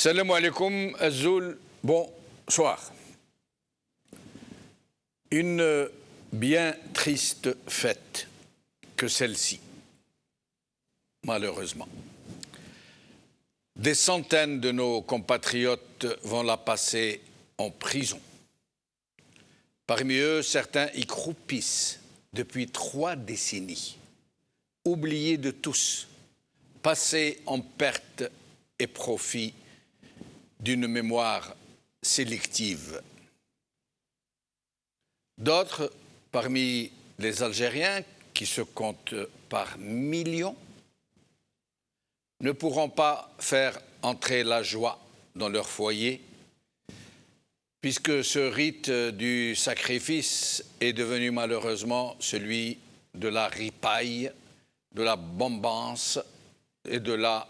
Salam alaikum, Azul, bonsoir. Une bien triste fête que celle-ci, malheureusement. Des centaines de nos compatriotes vont la passer en prison. Parmi eux, certains y croupissent depuis 3 décennies, oubliés de tous, passés en perte et profit d'une mémoire sélective. D'autres, parmi les Algériens, qui se comptent par millions, ne pourront pas faire entrer la joie dans leur foyer, puisque ce rite du sacrifice est devenu malheureusement celui de la ripaille, de la bombance et de la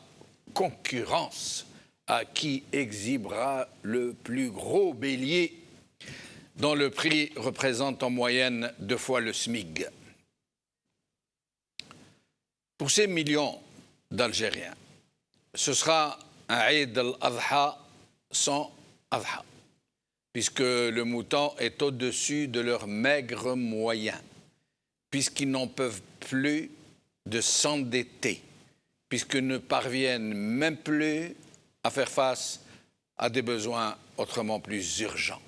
concurrence à qui exhibera le plus gros bélier, dont le prix représente en moyenne 2 fois le SMIC. Pour ces millions d'Algériens, ce sera un Eid al-Adha sans Adha, puisque le mouton est au-dessus de leurs maigres moyens, puisqu'ils n'en peuvent plus de s'endetter, puisqu'ils ne parviennent même plus à faire face à des besoins autrement plus urgents.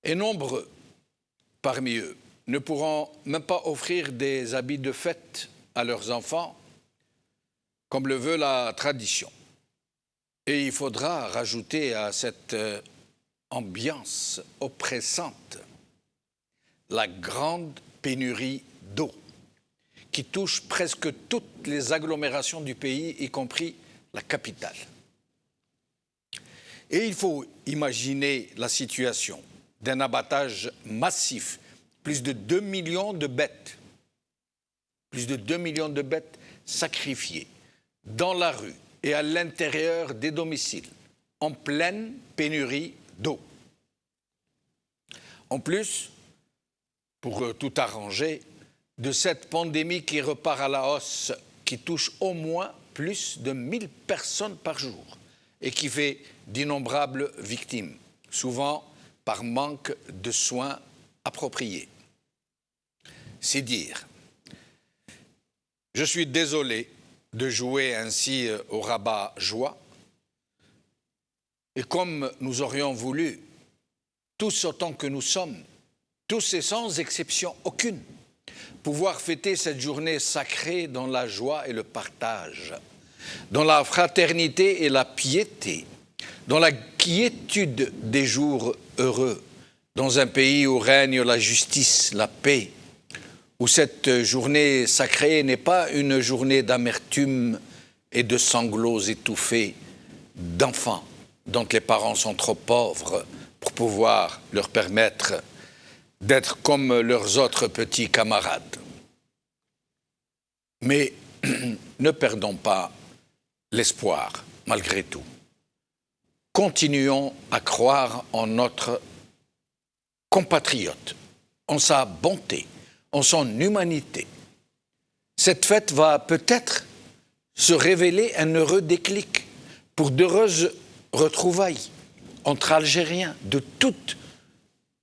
Et nombreux parmi eux ne pourront même pas offrir des habits de fête à leurs enfants, comme le veut la tradition. Et il faudra rajouter à cette ambiance oppressante la grande pénurie d'eau, qui touche presque toutes les agglomérations du pays, y compris la capitale. Et il faut imaginer la situation d'un abattage massif, plus de 2 millions de bêtes, sacrifiées dans la rue et à l'intérieur des domiciles, en pleine pénurie d'eau. En plus, pour tout arranger, de cette pandémie qui repart à la hausse, qui touche au moins plus de 1000 personnes par jour et qui fait d'innombrables victimes, souvent par manque de soins appropriés. C'est dire. Je suis désolé de jouer ainsi au rabat-joie, et comme nous aurions voulu, tous autant que nous sommes, tous et sans exception aucune, pouvoir fêter cette journée sacrée dans la joie et le partage, dans la fraternité et la piété, dans la quiétude des jours heureux, dans un pays où règne la justice, la paix, où cette journée sacrée n'est pas une journée d'amertume et de sanglots étouffés d'enfants dont les parents sont trop pauvres pour pouvoir leur permettre d'être comme leurs autres petits camarades. Mais ne perdons pas l'espoir, malgré tout. Continuons à croire en notre compatriote, en sa bonté, en son humanité. Cette fête va peut-être se révéler un heureux déclic pour d'heureuses retrouvailles entre Algériens de toutes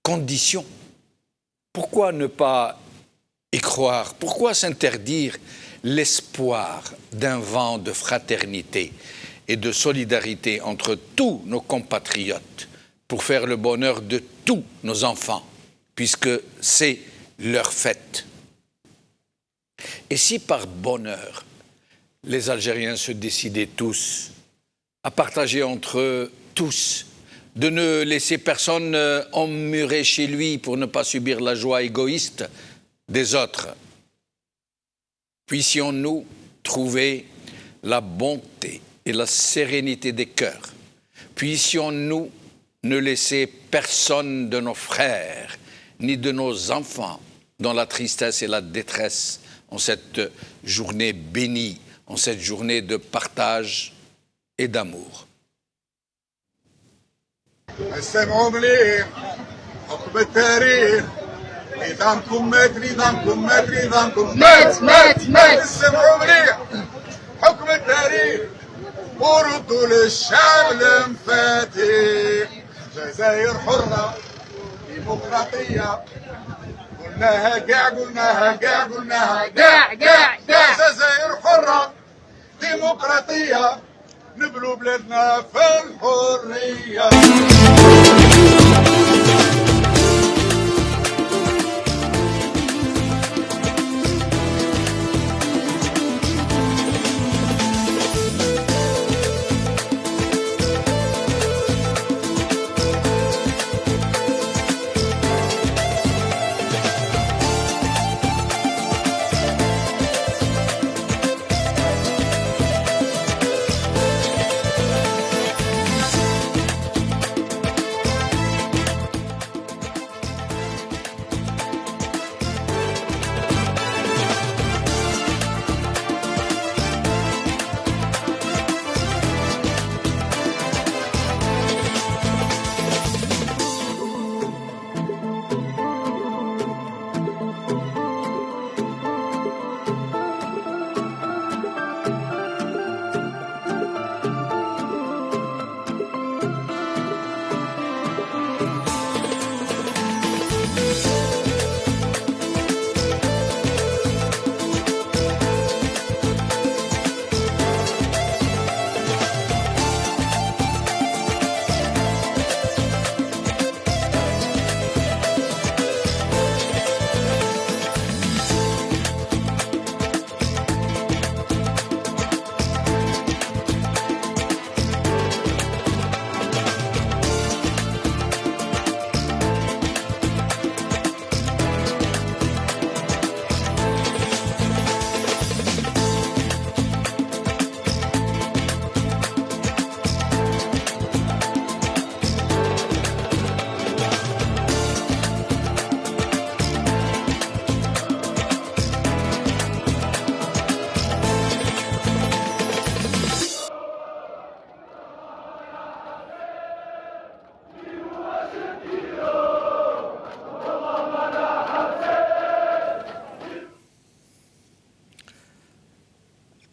conditions. Pourquoi ne pas y croire? Pourquoi s'interdire l'espoir d'un vent de fraternité et de solidarité entre tous nos compatriotes pour faire le bonheur de tous nos enfants, puisque c'est leur fête? Et si par bonheur, les Algériens se décidaient tous à partager entre eux tous, de ne laisser personne emmurer chez lui pour ne pas subir la joie égoïste des autres. Puissions-nous trouver la bonté et la sérénité des cœurs. Puissions-nous ne laisser personne de nos frères ni de nos enfants dans la tristesse et la détresse en cette journée bénie, en cette journée de partage et d'amour. استمعوا مليح حكم التاريخ نظامكم مات نظامكم مات نظامكم مات استمعوا مليح حكم التاريخ وردوا للشعب المفاتيح جزائر حرة ديمقراطية قلناها كاع قلناها كاع قلناها كاع جزائر حرة ديمقراطية نبلو بلادنا في الحرية.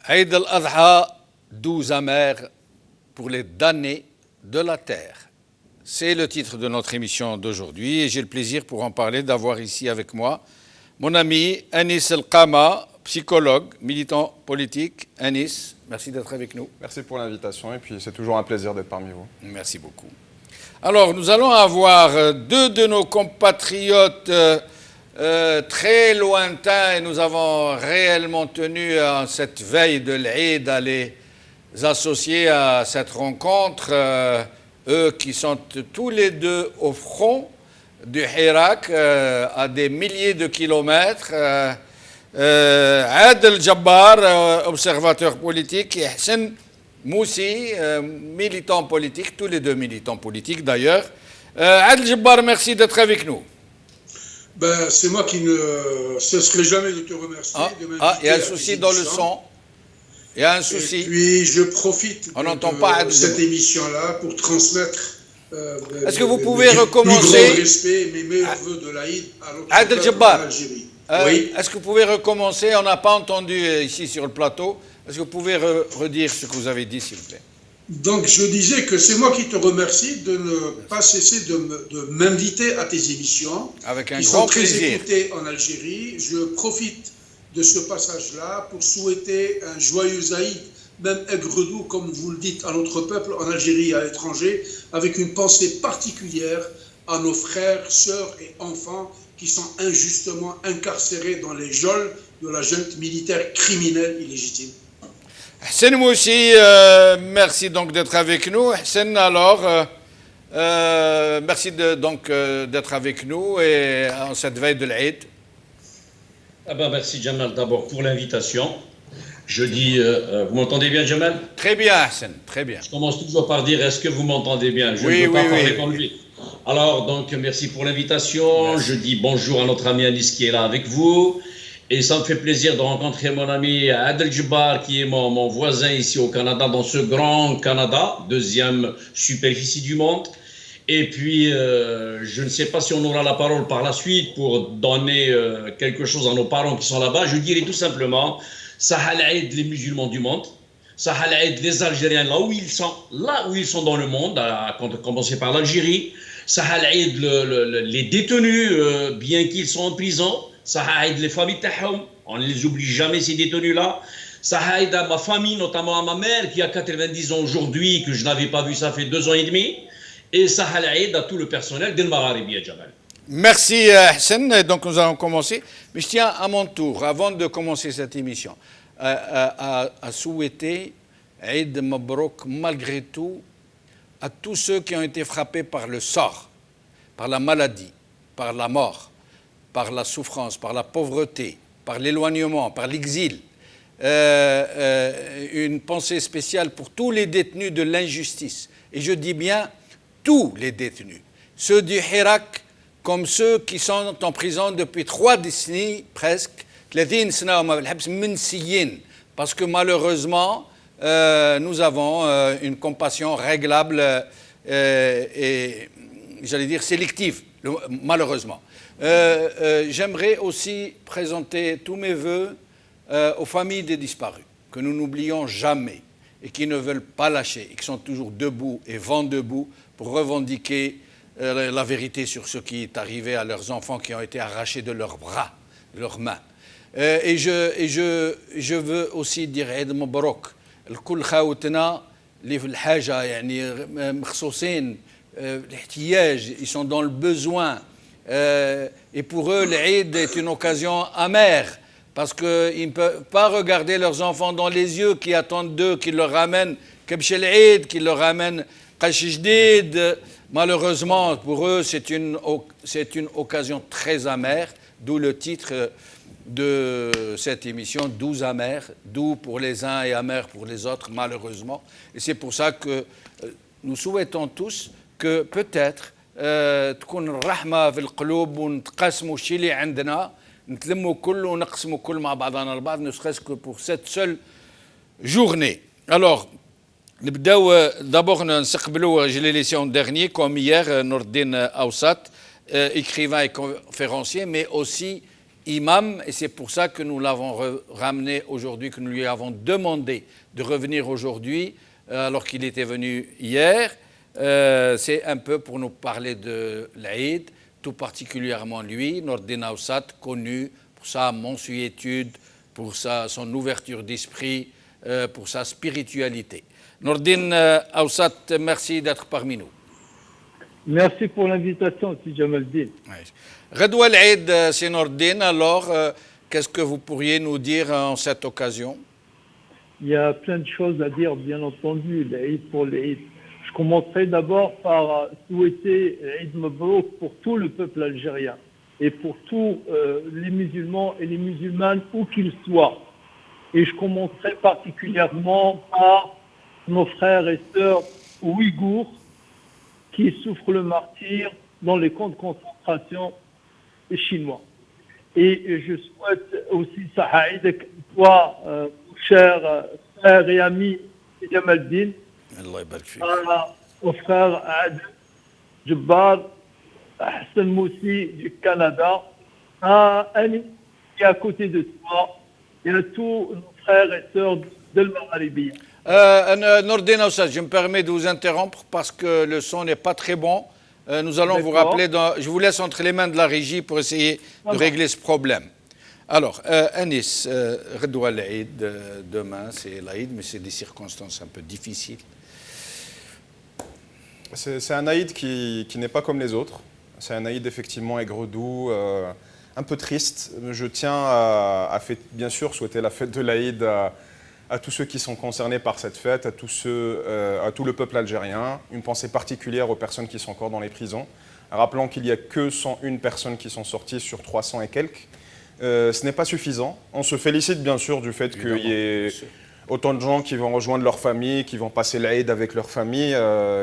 Eid al-Adha, 12 amers pour les damnés de la terre. C'est le titre de notre émission d'aujourd'hui et j'ai le plaisir pour en parler d'avoir ici avec moi mon ami Anis El-Qama, psychologue, militant politique. Anis, merci d'être avec nous. Merci pour l'invitation et puis c'est toujours un plaisir d'être parmi vous. Merci beaucoup. Alors, nous allons avoir deux de nos compatriotes très lointains et nous avons réellement tenu en cette veille de l'Eid à les associer à cette rencontre, eux qui sont tous les deux au front du Hirak, à des milliers de kilomètres. Adel Jabbar, observateur politique, et Hassan Moussi, militant politique, tous les deux militants politiques d'ailleurs. Adel Jabbar, merci d'être avec nous. Ben, c'est moi qui ne cesserai jamais de te remercier. Il y a un souci dans le son. Il y a un souci. Et puis, je profite de cette émission-là pour transmettre est-ce que vous pouvez recommencer plus grand respect, mes meilleurs vœux de l'Aïd à Adel Jabbar, l'Algérie. Oui. Est-ce que vous pouvez recommencer? On n'a pas entendu ici sur le plateau. Est-ce que vous pouvez redire ce que vous avez dit, s'il vous plaît? Donc, je disais que c'est moi qui te remercie de ne pas cesser de m'inviter à tes émissions. Avec un qui grand sont très plaisir. écoutées en Algérie. Je profite de ce passage-là pour souhaiter un joyeux Aïd, même aigre-doux, comme vous le dites, à notre peuple en Algérie et à l'étranger, avec une pensée particulière à nos frères, sœurs et enfants qui sont injustement incarcérés dans les geôles de la junte militaire criminelle illégitime. Hassan Moussi, merci donc d'être avec nous. Hassan, alors, merci d'être avec nous et en cette veille de l'Aïd. Merci Jamal d'abord pour l'invitation. Je dis, vous m'entendez bien Jamal? Très bien Hassan, très bien. Je commence toujours par dire, est-ce que vous m'entendez bien? Je oui, ne peux pas oui, parler oui. comme lui. Alors, donc, merci pour l'invitation. Merci. Je dis bonjour à notre ami Anis qui est là avec vous. Et ça me fait plaisir de rencontrer mon ami Adel Jabbar, qui est mon voisin ici au Canada, dans ce grand Canada, deuxième superficie du monde. Et puis, je ne sais pas si on aura la parole par la suite pour donner quelque chose à nos parents qui sont là-bas. Je dirais tout simplement, Sahal Aïd, les musulmans du monde. Sahal Eid, les Algériens, là où ils sont dans le monde, à commencer par l'Algérie. Sahal Eid, les détenus, bien qu'ils soient en prison. Sahal Eid, les familles Tahom, on ne les oublie jamais, ces détenus-là. Sahal Eid à ma famille, notamment à ma mère, qui a 90 ans aujourd'hui, que je n'avais pas vu, ça fait 2 ans et demi. Et Sahal Eid à tout le personnel d'El Magharibi à Jamal. Merci Hassan. Donc nous allons commencer. Mais je tiens à mon tour, avant de commencer cette émission, à souhaiter Eid Mabrouk malgré tout à tous ceux qui ont été frappés par le sort, par la maladie, par la mort, par la souffrance, par la pauvreté, par l'éloignement, par l'exil. Une pensée spéciale pour tous les détenus de l'injustice. Et je dis bien tous les détenus. Ceux du Hirak comme ceux qui sont en prison depuis 3 décennies presque, 30 سنة وما بالحبس منسيين, parce que malheureusement nous avons une compassion réglable et j'allais dire sélective, malheureusement. J'aimerais aussi présenter tous mes voeux aux familles des disparus, que nous n'oublions jamais et qui ne veulent pas lâcher et qui sont toujours debout et vent debout pour revendiquer la vérité sur ce qui est arrivé à leurs enfants qui ont été arrachés de leurs bras, de leurs mains. Et je veux aussi dire Eid Mabrouk, الكل خاوتنا اللي في الحاجة يعني مخصوصين الاحتياج, ils sont dans le besoin. Et pour eux, l'Eid est une occasion amère parce qu'ils ne peuvent pas regarder leurs enfants dans les yeux qui attendent d'eux, qui leur ramènent Kebch el-Eid, qui leur ramènent Qash Jdid. Malheureusement, pour eux, c'est une occasion très amère, d'où le titre de cette émission, doux amer, doux pour les uns et amer pour les autres, malheureusement. Et c'est pour ça que nous souhaitons tous que peut-être تكون الرحمة في القلوب ونتقاسموا الشيء اللي عندنا, نتلموا كل ونقسموا كل مع بعضنا البعض, ne serait-ce que pour cette seule journée. Alors, d'abord, je l'ai laissé en dernier, comme hier, Nordin Aoussat, écrivain et conférencier, mais aussi imam, et c'est pour ça que nous l'avons ramené aujourd'hui, que nous lui avons demandé de revenir aujourd'hui, alors qu'il était venu hier. C'est un peu pour nous parler de l'Aïd, tout particulièrement lui, Nordin Aoussat, connu pour sa mansuétude, pour son ouverture d'esprit, pour sa spiritualité. Nordin Aoussat, merci d'être parmi nous. Merci pour l'invitation, si Jamaldine. Ghadwa l'Aïd, c'est Nordin. Alors, qu'est-ce que vous pourriez nous dire en cette occasion? Il y a plein de choses à dire, bien entendu, l'Aïd pour l'Aïd. Je commencerai d'abord par souhaiter l'Aïd Mabrouk pour tout le peuple algérien et pour tous les musulmans et les musulmanes, où qu'ils soient. Et je commencerai particulièrement par nos frères et sœurs ouïghours qui souffrent le martyre dans les camps de concentration chinois. Et je souhaite aussi Sahaïd, toi, cher frère et ami Jamaldine, au frère Adel Jabbar, Hassan Moussi du Canada, à Annie qui est à côté de toi, et à tous nos frères et sœurs d'El Magharibi. Nordin Aoussat, je me permets de vous interrompre parce que le son n'est pas très bon. Nous allons vous rappeler, je vous laisse entre les mains de la régie pour essayer de régler ce problème. Alors, Anis, Ghadwa l'Aïd, demain c'est l'Aïd, mais c'est des circonstances un peu difficiles. C'est un Aïd qui n'est pas comme les autres. C'est un Aïd effectivement aigre-doux, un peu triste. Je tiens à bien sûr souhaiter la fête de l'Aïd à tous ceux qui sont concernés par cette fête, à tout le peuple algérien. Une pensée particulière aux personnes qui sont encore dans les prisons. Rappelons qu'il n'y a que 101 personnes qui sont sorties sur 300 et quelques. Ce n'est pas suffisant. On se félicite bien sûr du fait qu'il y ait autant de gens qui vont rejoindre leur famille, qui vont passer l'Aïd avec leur famille,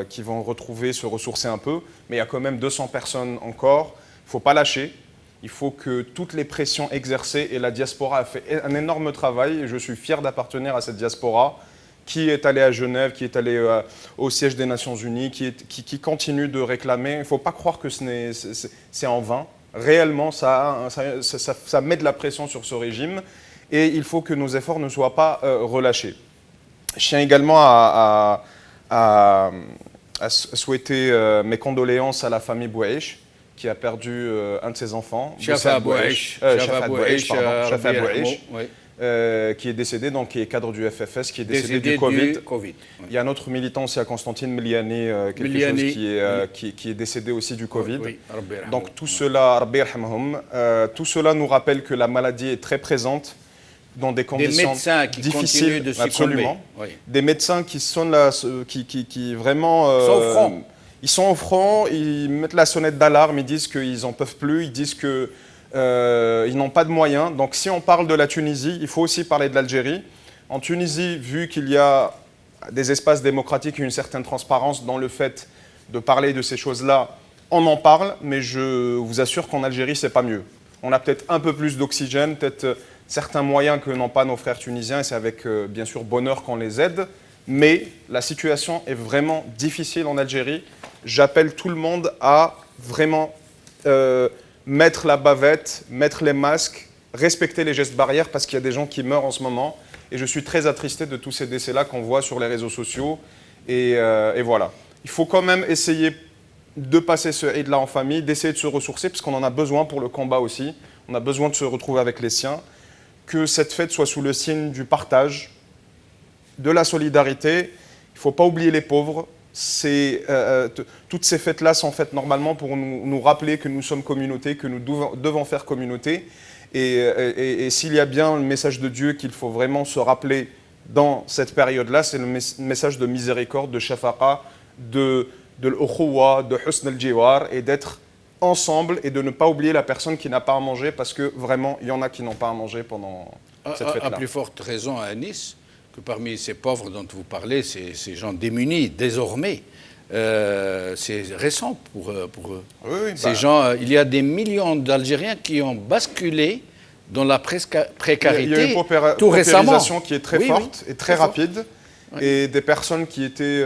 qui vont se ressourcer un peu. Mais il y a quand même 200 personnes encore. Il ne faut pas lâcher. Il faut que toutes les pressions exercées, et la diaspora a fait un énorme travail, et je suis fier d'appartenir à cette diaspora qui est allée à Genève, qui est allée au siège des Nations Unies, qui continue de réclamer. Il ne faut pas croire que c'est en vain. Réellement, ça met de la pression sur ce régime, et il faut que nos efforts ne soient pas relâchés. Je tiens également à souhaiter mes condoléances à la famille Bouaïch, qui a perdu un de ses enfants. Shafa Bouaïch. Qui est décédé, donc qui est cadre du FFS, qui est décédé du Covid. Il y a un autre militant aussi à Constantine, Miliani, qui est décédé aussi du Covid. Donc tout cela, tout cela nous rappelle que la maladie est très présente dans des conditions difficiles, de absolument. Oui. Des médecins qui sont là, qui vraiment ils sont au front, ils mettent la sonnette d'alarme, ils disent qu'ils n'en peuvent plus, ils disent que ils n'ont pas de moyens. Donc si on parle de la Tunisie, il faut aussi parler de l'Algérie. En Tunisie, vu qu'il y a des espaces démocratiques et une certaine transparence dans le fait de parler de ces choses-là, on en parle, mais je vous assure qu'en Algérie, c'est pas mieux. On a peut-être un peu plus d'oxygène, peut-être certains moyens que n'ont pas nos frères tunisiens, et c'est avec bien sûr bonheur qu'on les aide. Mais la situation est vraiment difficile en Algérie. J'appelle tout le monde à vraiment mettre la bavette, mettre les masques, respecter les gestes barrières parce qu'il y a des gens qui meurent en ce moment. Et je suis très attristé de tous ces décès-là qu'on voit sur les réseaux sociaux. Et voilà. Il faut quand même essayer de passer ce Eid-là en famille, d'essayer de se ressourcer parce qu'on en a besoin pour le combat aussi. On a besoin de se retrouver avec les siens. Que cette fête soit sous le signe du partage, de la solidarité. Il ne faut pas oublier les pauvres. Toutes ces fêtes-là sont faites normalement pour nous rappeler que nous sommes communauté, que nous devons faire communauté. Et s'il y a bien le message de Dieu qu'il faut vraiment se rappeler dans cette période-là, c'est le message de miséricorde, de shafaqa, de l'ukhuwa, de husn al-jiwar, et d'être ensemble et de ne pas oublier la personne qui n'a pas à manger, parce que vraiment, il y en a qui n'ont pas à manger pendant cette fête-là. À plus forte raison à Nice, que parmi ces pauvres dont vous parlez, ces gens démunis, désormais, c'est récent pour eux. Oui, ces gens, il y a des millions d'Algériens qui ont basculé dans la précarité. Il y a une paupérisation qui est très forte et très rapide. Oui. Et des personnes qui étaient,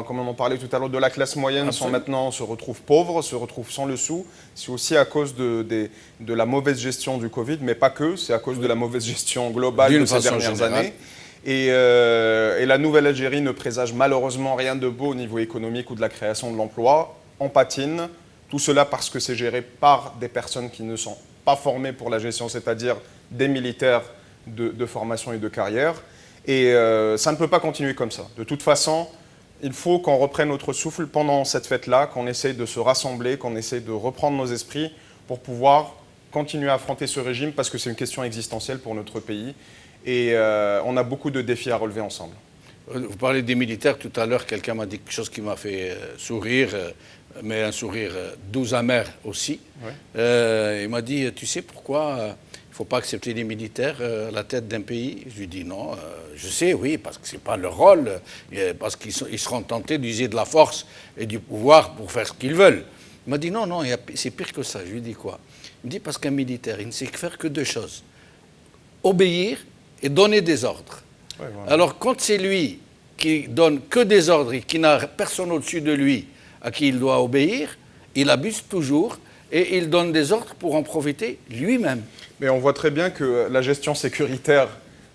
comme on en parlait tout à l'heure, de la classe moyenne, se retrouvent pauvres, se retrouvent sans le sou. C'est aussi à cause de la mauvaise gestion du Covid, mais pas que, c'est à cause de la mauvaise gestion globale de ces dernières années. Et la nouvelle Algérie ne présage malheureusement rien de beau au niveau économique ou de la création de l'emploi. On patine, tout cela parce que c'est géré par des personnes qui ne sont pas formées pour la gestion, c'est-à-dire des militaires de formation et de carrière. Et ça ne peut pas continuer comme ça. De toute façon, il faut qu'on reprenne notre souffle pendant cette fête-là, qu'on essaye de se rassembler, qu'on essaye de reprendre nos esprits pour pouvoir continuer à affronter ce régime, parce que c'est une question existentielle pour notre pays. Et on a beaucoup de défis à relever ensemble. Vous parlez des militaires. Tout à l'heure, quelqu'un m'a dit quelque chose qui m'a fait sourire, mais un sourire doux amer aussi. Ouais. Il m'a dit, tu sais pourquoi il ne faut pas accepter les militaires à la tête d'un pays? Je lui dis non, je sais, oui, parce que ce n'est pas leur rôle, parce qu'ils seront tentés d'user de la force et du pouvoir pour faire ce qu'ils veulent. Il m'a dit non, c'est pire que ça. Je lui dis quoi? Il me dit parce qu'un militaire, il ne sait faire que deux choses: obéir et donner des ordres. Ouais, voilà. Alors quand c'est lui qui donne que des ordres et qui n'a personne au-dessus de lui à qui il doit obéir, il abuse toujours et il donne des ordres pour en profiter lui-même. Mais on voit très bien que la gestion sécuritaire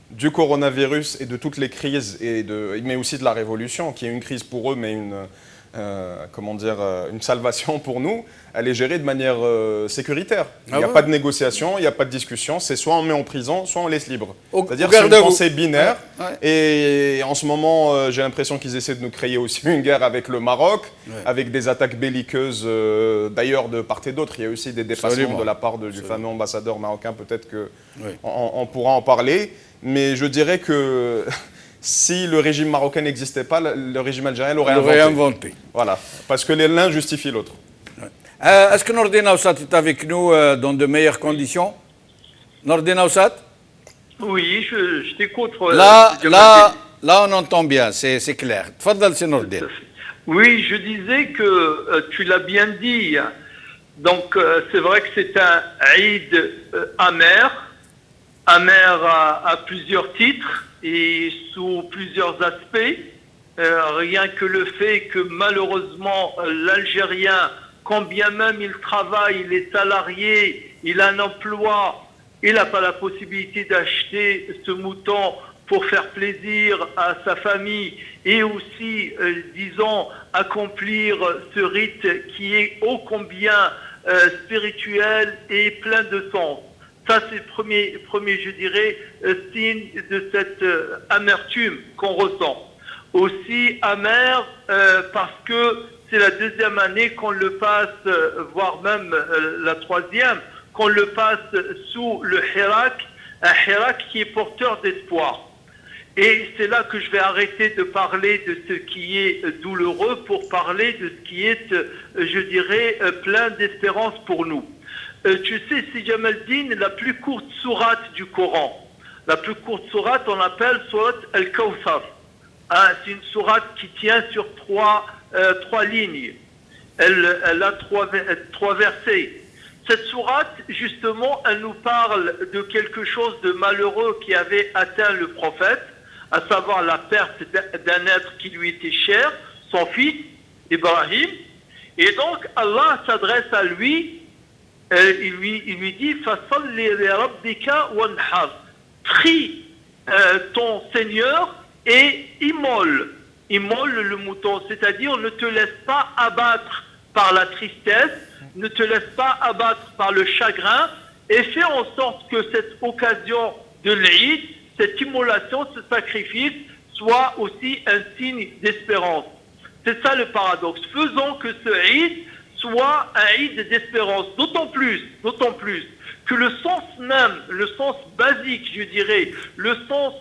du coronavirus et de toutes les crises, mais aussi de la révolution, qui est une crise pour eux, mais une salvation pour nous, elle est gérée de manière sécuritaire. Il n'y a pas de négociation, il n'y a pas de discussion, c'est soit on met en prison, soit on laisse libre. C'est-à-dire que c'est une pensée binaire. Et en ce moment, j'ai l'impression qu'ils essaient de nous créer aussi une guerre avec le Maroc, avec des attaques belliqueuses, d'ailleurs de part et d'autre. Il y a aussi des dépassements de la part du fameux ambassadeur marocain, peut-être qu'on pourra en parler. Mais je dirais que si le régime marocain n'existait pas, le régime algérien l'aurait inventé. Voilà, parce que l'un justifie l'autre. Est-ce que Nordin Aoussat est avec nous dans de meilleures conditions? Nordin Aoussat? Oui, je t'écoute. Là, on entend bien, c'est clair. Tfadal, c'est Nordin. Oui, je disais que tu l'as bien dit. Donc, c'est vrai que c'est un Eid amer à plusieurs titres et sous plusieurs aspects. Rien que le fait que malheureusement l'Algérien, quand bien même il travaille, il est salarié, il a un emploi, il n'a pas la possibilité d'acheter ce mouton pour faire plaisir à sa famille et aussi, disons, accomplir ce rite qui est ô combien spirituel et plein de sens. Ça, c'est le premier, je dirais, signe de cette amertume qu'on ressent. Aussi amer parce que c'est la deuxième année qu'on le passe, voire même la troisième, qu'on le passe sous le hirak, un hirak qui est porteur d'espoir. Et c'est là que je vais arrêter de parler de ce qui est douloureux pour parler de ce qui est, je dirais, plein d'espérance pour nous. Tu sais, si Jamaldine, la plus courte sourate du Coran, la plus courte sourate, on l'appelle sourate Al-Kawthar. Hein, c'est une sourate qui tient sur trois lignes. Elle a trois versets. Cette sourate, justement, elle nous parle de quelque chose de malheureux qui avait atteint le prophète, à savoir la perte d'un être qui lui était cher, son fils, Ibrahim. Et donc, Allah s'adresse à lui, il lui dit « Fasalli li rabbika wanhar » Prie ton Seigneur et immole le mouton, c'est-à-dire ne te laisse pas abattre par la tristesse, ne te laisse pas abattre par le chagrin et fais en sorte que cette occasion de l'Eid, cette immolation, ce sacrifice soit aussi un signe d'espérance. C'est ça le paradoxe. Faisons que ce Eid soit un Eid d'espérance, d'autant plus que le sens même, le sens basique, je dirais, le sens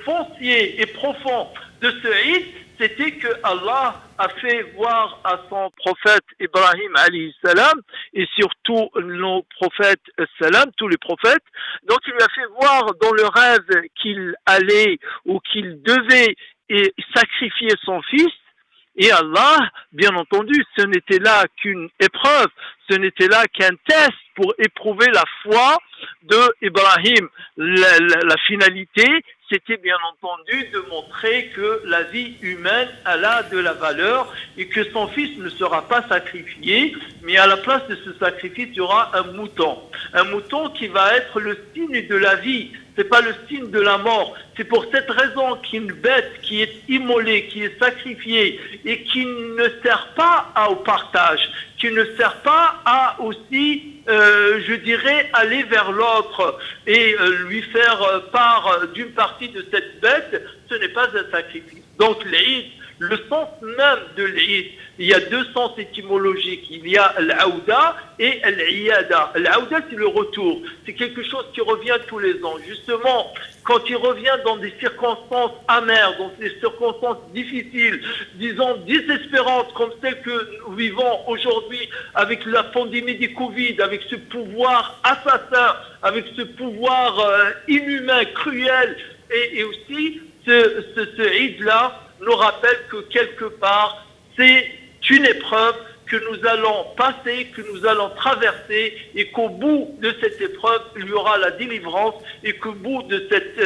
foncier et profond de ce Eid, c'était que Allah a fait voir à son prophète Ibrahim alayhi salam et surtout nos prophètes salam, tous les prophètes, donc il lui a fait voir dans le rêve qu'il allait ou qu'il devait sacrifier son fils. Et Allah, bien entendu, ce n'était là qu'une épreuve, ce n'était là qu'un test pour éprouver la foi de Ibrahim. La finalité, c'était bien entendu de montrer que la vie humaine, elle a de la valeur et que son fils ne sera pas sacrifié, mais à la place de ce sacrifice, il y aura un mouton. Un mouton qui va être le signe de la vie. C'est pas le signe de la mort. C'est pour cette raison qu'une bête qui est immolée, qui est sacrifiée et qui ne sert pas au partage, qui ne sert pas à aussi, je dirais, aller vers l'autre et lui faire part d'une partie de cette bête, ce n'est pas un sacrifice. Donc l'Eid, le sens même de l'Eid, il y a deux sens étymologiques. Il y a l'Aouda et l'Iyada. L'Aouda, c'est le retour. C'est quelque chose qui revient tous les ans. Justement, quand il revient dans des circonstances amères, dans des circonstances difficiles, disons désespérantes, comme celles que nous vivons aujourd'hui avec la pandémie du Covid, avec ce pouvoir assassin, avec ce pouvoir inhumain, cruel, et aussi ce Eid-là nous rappelle que quelque part, c'est une épreuve que nous allons passer, que nous allons traverser et qu'au bout de cette épreuve, il y aura la délivrance et qu'au bout de cette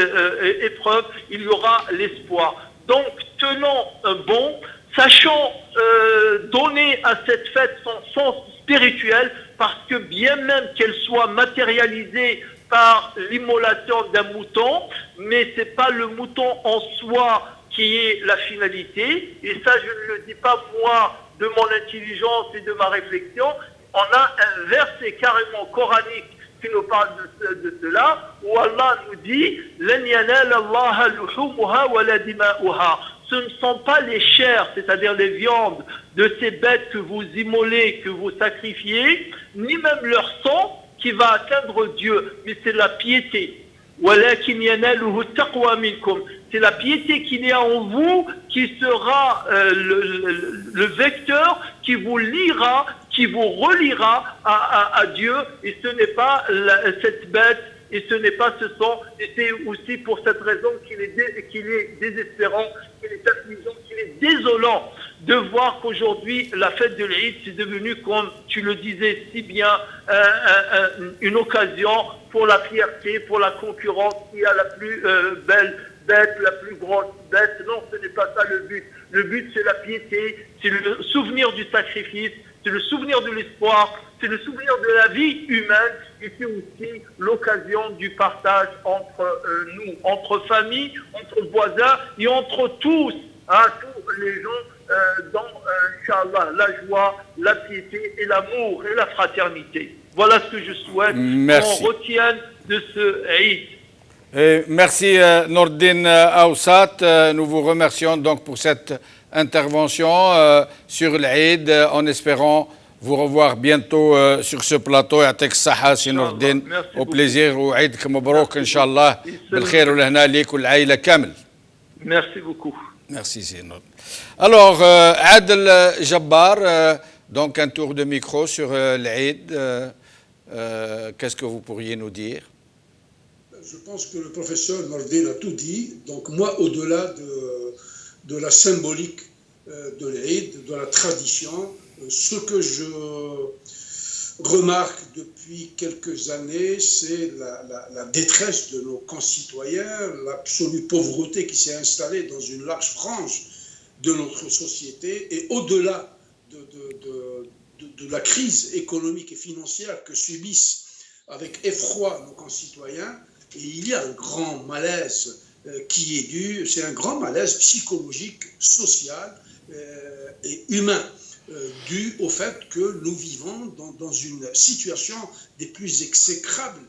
épreuve, il y aura l'espoir. Donc, tenons bon, sachons donner à cette fête son sens spirituel parce que bien même qu'elle soit matérialisée par l'immolation d'un mouton, mais c'est pas le mouton en soi qui est la finalité, et ça je ne le dis pas moi de mon intelligence et de ma réflexion, on a un verset carrément coranique qui nous parle de cela, où Allah nous dit « Lan yanala Allaha luhumuha wa la dima'uha » Ce ne sont pas les chairs, c'est-à-dire les viandes de ces bêtes que vous immolez, que vous sacrifiez, ni même leur sang qui va atteindre Dieu, mais c'est la piété. C'est la piété qu'il y a en vous qui sera le vecteur qui vous liera, qui vous reliera à Dieu. Et ce n'est pas cette bête, et ce n'est pas ce sang. Et c'est aussi pour cette raison qu'il est désespérant, qu'il est affligeant, qu'il est désolant de voir qu'aujourd'hui, la fête de l'Eid, c'est devenu, comme tu le disais si bien, une occasion pour la fierté, pour la concurrence, qui a la plus belle bête, la plus grande bête. Non, ce n'est pas ça le but. Le but, c'est la piété, c'est le souvenir du sacrifice, c'est le souvenir de l'espoir, c'est le souvenir de la vie humaine et c'est aussi l'occasion du partage entre nous, entre familles, entre voisins et entre tous, tous les gens dans, Inch'Allah, la joie, la piété et l'amour et la fraternité. Voilà ce que je souhaite qu'on retienne de ce Eid. Merci Nordine Aoussat. Nous vous remercions donc pour cette intervention sur l'Eid en espérant vous revoir bientôt sur ce plateau. يعطيك الصحة سي نور الدين au plaisir وعيدك مبروك إن شاء الله بالخير والهنا ليك والعائلة كامل. Merci beaucoup. Merci c'est Nord. Alors Adel Jabbar, donc un tour de micro sur l'Eid. Qu'est-ce que vous pourriez nous dire? Je pense que le professeur Nordine a tout dit. Donc moi, au-delà de la symbolique de l'Eid, de la tradition, ce que je remarque depuis quelques années, c'est la détresse de nos concitoyens, l'absolue pauvreté qui s'est installée dans une large frange de notre société. Et au-delà de la crise économique et financière que subissent avec effroi nos concitoyens, et il y a un grand malaise qui est dû, c'est un grand malaise psychologique, social et humain, dû au fait que nous vivons dans une situation des plus exécrables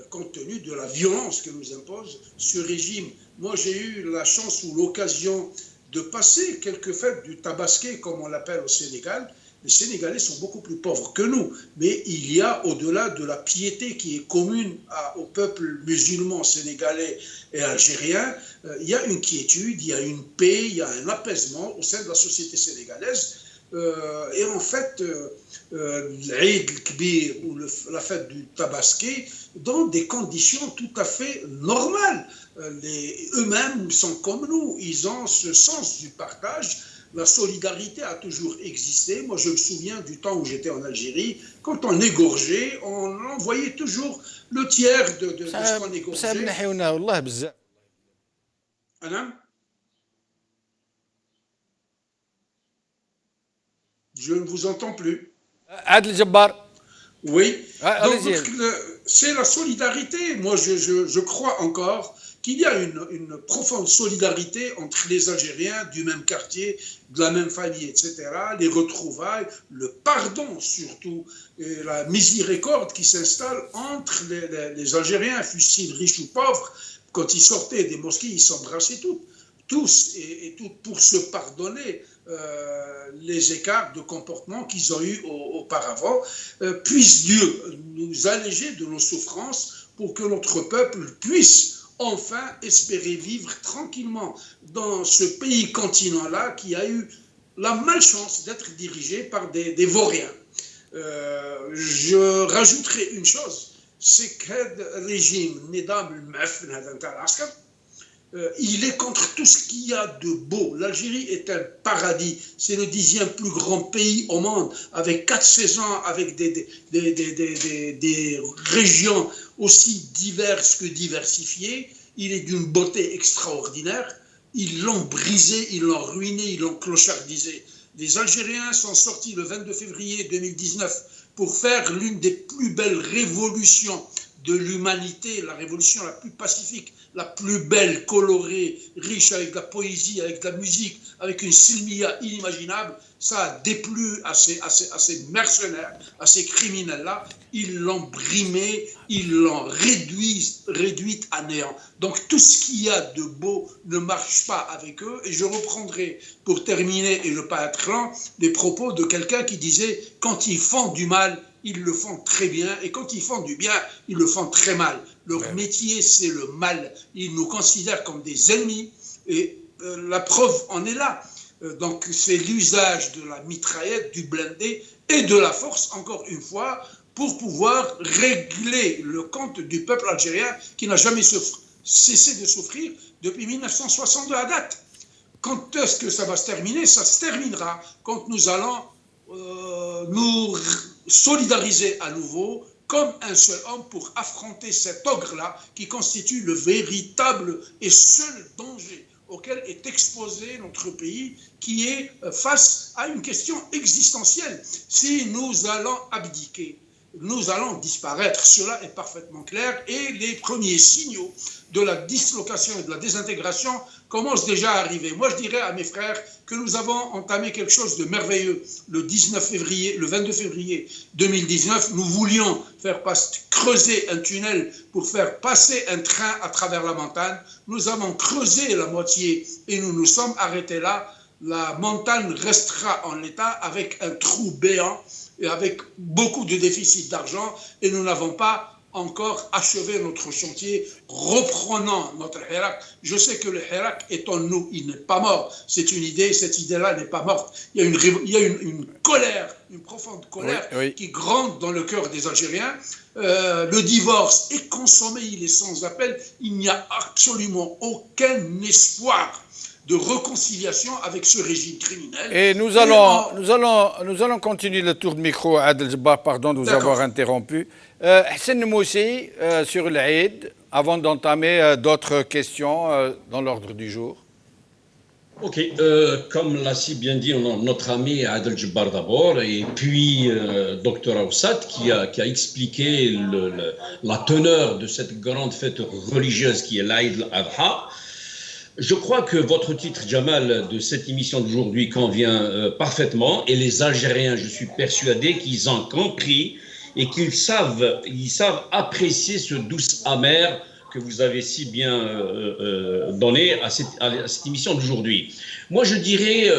compte tenu de la violence que nous impose ce régime. Moi, j'ai eu la chance ou l'occasion de passer quelques fêtes du Tabaski, comme on l'appelle au Sénégal. Les Sénégalais sont beaucoup plus pauvres que nous, mais il y a, au-delà de la piété qui est commune au peuple musulman sénégalais et algérien, il y a une quiétude, il y a une paix, il y a un apaisement au sein de la société sénégalaise. Et en fait, l'Eid al-Kbir ou la fête du Tabaski, dans des conditions tout à fait normales. Eux-mêmes sont comme nous, ils ont ce sens du partage. La solidarité a toujours existé. Moi, je me souviens du temps où j'étais en Algérie, quand on égorgeait, on envoyait toujours le tiers de ce qu'on égorgeait. Je ne vous entends plus. Adel Jabbar. Oui. Donc, c'est la solidarité. Moi, je crois encore qu'il y a une profonde solidarité entre les Algériens du même quartier, de la même famille, etc. Les retrouvailles, le pardon surtout, et la miséricorde qui s'installe entre les Algériens, fussent-ils riches ou pauvres. Quand ils sortaient des mosquées, ils s'embrassaient tous et toutes pour se pardonner les écarts de comportement qu'ils ont eus auparavant. Puisse Dieu nous alléger de nos souffrances pour que notre peuple puisse enfin espérer vivre tranquillement dans ce pays continent-là qui a eu la malchance d'être dirigé par des vauriens. Je rajouterai une chose, c'est que le régime Nidam al-Ma'fn il est contre tout ce qu'il y a de beau. L'Algérie est un paradis. C'est le 10e plus grand pays au monde, avec 4 saisons, avec des régions aussi diverses que diversifiées. Il est d'une beauté extraordinaire. Ils l'ont brisé, ils l'ont ruiné, ils l'ont clochardisé. Les Algériens sont sortis le 22 février 2019 pour faire l'une des plus belles révolutions de l'humanité, la révolution la plus pacifique, la plus belle, colorée, riche avec de la poésie, avec de la musique, avec une silmia inimaginable. Ça a déplu à ces mercenaires, à ces criminels-là. Ils l'ont brimé, ils l'ont réduite à néant. Donc tout ce qu'il y a de beau ne marche pas avec eux. Et je reprendrai, pour terminer et ne pas être lent, les propos de quelqu'un qui disait « Quand ils font du mal, ils le font très bien, et quand ils font du bien, ils le font très mal. Leur métier, c'est le mal. Ils nous considèrent comme des ennemis, et la preuve en est là. Donc c'est l'usage de la mitraillette, du blindé et de la force, encore une fois, pour pouvoir régler le compte du peuple algérien qui n'a jamais cessé de souffrir depuis 1962 à date. Quand est-ce que ça va se terminer? Ça se terminera quand nous allons nous solidariser à nouveau comme un seul homme pour affronter cet ogre-là qui constitue le véritable et seul danger auquel est exposé notre pays, qui est face à une question existentielle. Si nous allons abdiquer, nous allons disparaître. Cela est parfaitement clair et les premiers signaux de la dislocation et de la désintégration commencent déjà à arriver. Moi, je dirais à mes frères que nous avons entamé quelque chose de merveilleux. Le 22 février 2019, nous voulions creuser un tunnel pour faire passer un train à travers la montagne. Nous avons creusé la moitié et nous nous sommes arrêtés là. La montagne restera en l'état avec un trou béant et avec beaucoup de déficit d'argent et nous n'avons pas encore achevé notre chantier, reprenant notre Hirak. Je sais que le Hirak est en nous, il n'est pas mort. C'est une idée, cette idée-là n'est pas morte. Il y a une colère, une profonde colère qui gronde dans le cœur des Algériens. Le divorce est consommé, il est sans appel. Il n'y a absolument aucun espoir de réconciliation avec ce régime criminel. Et nous allons continuer le tour de micro. Adel Jabbar, pardon de vous avoir interrompu. Hassan Moussi, sur l'Aïd, avant d'entamer d'autres questions dans l'ordre du jour. Ok, comme l'a si bien dit notre ami Adel Jabbar d'abord, et puis Dr Aoussat qui a expliqué la teneur de cette grande fête religieuse qui est l'Aïd al-Adha. Je crois que votre titre, Jamal, de cette émission d'aujourd'hui convient parfaitement, et les Algériens, je suis persuadé qu'ils ont compris et qu'ils savent apprécier ce douce amer que vous avez si bien donné à cette émission d'aujourd'hui. Moi, je dirais,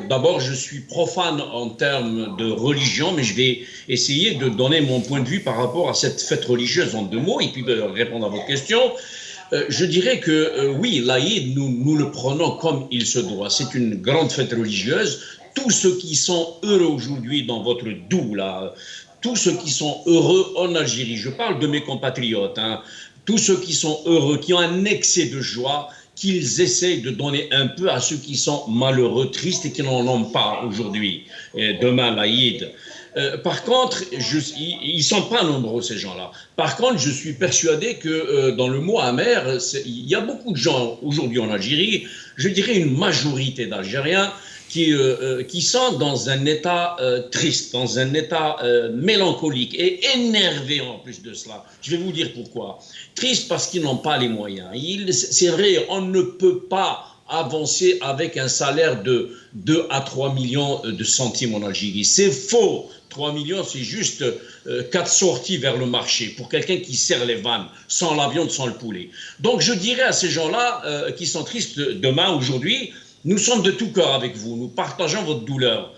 d'abord, je suis profane en termes de religion, mais je vais essayer de donner mon point de vue par rapport à cette fête religieuse en 2 mots, et puis répondre à vos questions. Je dirais que oui, l'Aïd, nous le prenons comme il se doit. C'est une grande fête religieuse. Tous ceux qui sont heureux aujourd'hui dans votre doux, là, tous ceux qui sont heureux en Algérie, je parle de mes compatriotes, hein, tous ceux qui sont heureux, qui ont un excès de joie, qu'ils essayent de donner un peu à ceux qui sont malheureux, tristes et qui n'en ont pas aujourd'hui. Demain, l'Aïd. Par contre, ils ne sont pas nombreux, ces gens-là. Par contre, je suis persuadé que dans le mot amer, il y a beaucoup de gens aujourd'hui en Algérie, je dirais une majorité d'Algériens, qui sont dans un état triste, dans un état mélancolique et énervé en plus de cela. Je vais vous dire pourquoi. Triste parce qu'ils n'ont pas les moyens. C'est vrai, on ne peut pas avancer avec un salaire de 2 à 3 millions de centimes en Algérie. C'est faux. 3 millions, c'est juste 4 sorties vers le marché pour quelqu'un qui sert les vannes, sans la viande, sans le poulet. Donc je dirais à ces gens-là qui sont tristes demain, aujourd'hui, nous sommes de tout cœur avec vous, nous partageons votre douleur.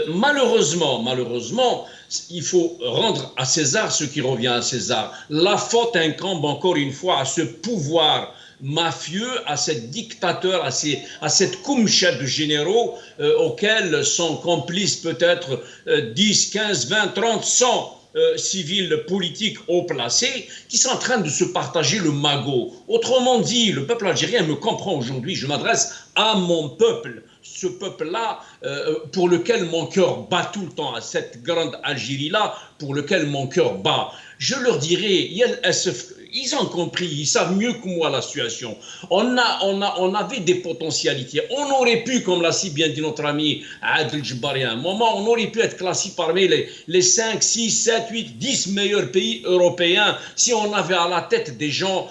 Malheureusement, il faut rendre à César ce qui revient à César. La faute incombe encore une fois à ce pouvoir mafieux, à cette dictateur, à cette koumchette de généraux auxquels sont complices peut-être 10, 15, 20, 30, 100 civils politiques haut placés qui sont en train de se partager le magot. Autrement dit, le peuple algérien me comprend aujourd'hui. Je m'adresse à mon peuple, ce peuple-là pour lequel mon cœur bat tout le temps, à cette grande Algérie-là pour lequel mon cœur bat. Je leur dirais, ils ont compris, ils savent mieux que moi la situation. On avait des potentialités. On aurait pu, comme l'a si bien dit notre ami Adel Jabbar, à un moment, on aurait pu être classé parmi les 5, 6, 7, 8, 10 meilleurs pays européens si on avait à la tête des gens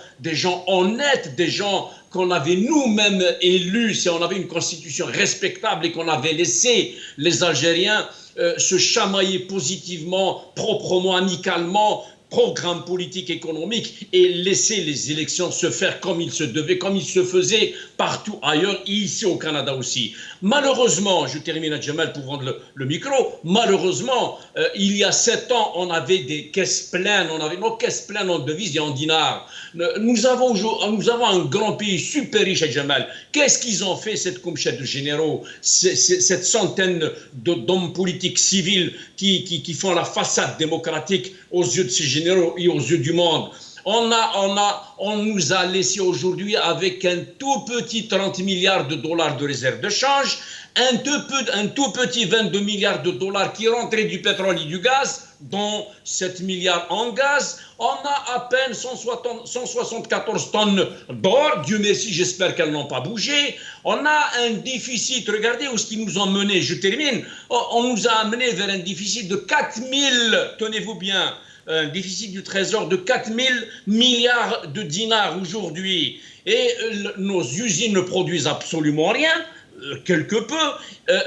honnêtes, des gens qu'on avait nous-mêmes élus, si on avait une constitution respectable et qu'on avait laissé les Algériens se chamailler positivement, proprement, amicalement, programme politique économique et laisser les élections se faire comme il se devait, comme il se faisait partout ailleurs et ici au Canada aussi. Malheureusement, je termine à Jamal pour rendre le micro, malheureusement, il y a 7 ans, on avait des caisses pleines, on avait nos caisses pleines en devises et en dinars. Nous avons un grand pays super riche à Jamal. Qu'est-ce qu'ils ont fait, cette comchette de généraux, cette centaine d'hommes politiques civils qui font la façade démocratique aux yeux de ces généraux et aux yeux du monde? On nous a laissé aujourd'hui avec un tout petit 30 milliards de dollars de réserve de change, un tout petit 22 milliards de dollars qui rentraient du pétrole et du gaz, dont 7 milliards en gaz. On a à peine 174 tonnes d'or. Dieu merci, j'espère qu'elles n'ont pas bougé. On a un déficit, regardez où ce qui nous a mené, je termine. On nous a amené vers un déficit de 4 000, tenez-vous bien, un déficit du trésor de 4 000 milliards de dinars aujourd'hui. Et nos usines ne produisent absolument rien. Quelque peu.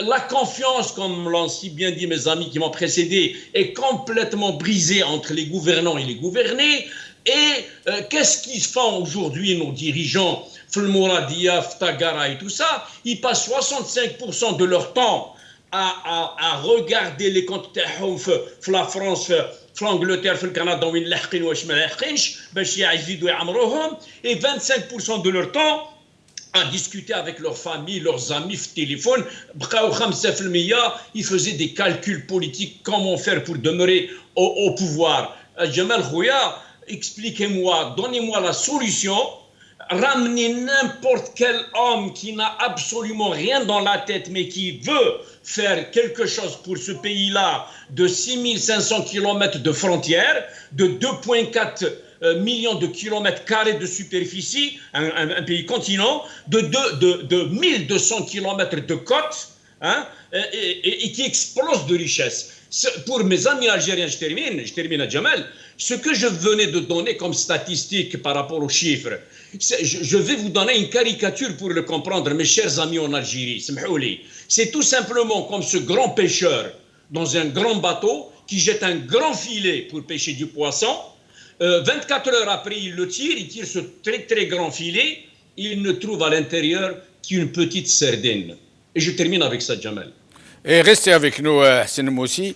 La confiance, comme l'ont si bien dit mes amis qui m'ont précédé, est complètement brisée entre les gouvernants et les gouvernés. Et qu'est-ce qu'ils font aujourd'hui, nos dirigeants, Fulmouradia, Ftagara et tout ça? Ils passent 65% de leur temps à regarder les comptes de la France, l'Angleterre, le Canada, et 25% de leur temps à discuter avec leurs familles, leurs amis, téléphone. Ils faisaient des calculs politiques, comment faire pour demeurer au pouvoir. Jamal Khouya, expliquez-moi, donnez-moi la solution. Ramenez n'importe quel homme qui n'a absolument rien dans la tête, mais qui veut faire quelque chose pour ce pays-là, de 6500 km de frontières, de 2,4 millions de kilomètres carrés de superficie, un pays continent, de 1200 kilomètres de côte, hein, et qui explose de richesse. Pour mes amis algériens, je termine à Jamal, ce que je venais de donner comme statistique par rapport aux chiffres, je vais vous donner une caricature pour le comprendre, mes chers amis en Algérie. C'est tout simplement comme ce grand pêcheur dans un grand bateau qui jette un grand filet pour pêcher du poisson. 24 heures après, il tire ce très très grand filet, il ne trouve à l'intérieur qu'une petite sardine. Et je termine avec ça, Jamal. Et restez avec nous, Hassan Moussi.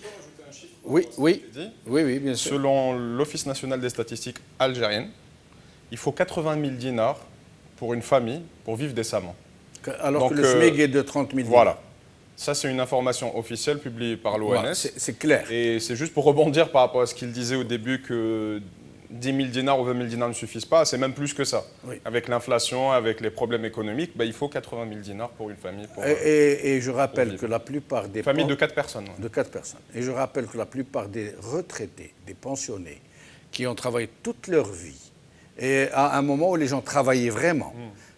Oui, bien sûr. Selon l'Office national des statistiques algériennes, il faut 80 000 dinars pour une famille pour vivre décemment. Alors donc, que le SMIC est de 30 000 dinars. Voilà. Ça, c'est une information officielle publiée par l'ONS. Voilà, c'est clair. Et c'est juste pour rebondir par rapport à ce qu'il disait au début que 10 000 dinars ou 20 000 dinars ne suffisent pas. C'est même plus que ça. Oui. Avec l'inflation, avec les problèmes économiques, il faut 80 000 dinars pour une famille. Et je rappelle que la plupart des... Famille de 4 personnes. De 4 personnes. Et je rappelle que la plupart des retraités, des pensionnés, qui ont travaillé toute leur vie, et à un moment où les gens travaillaient vraiment,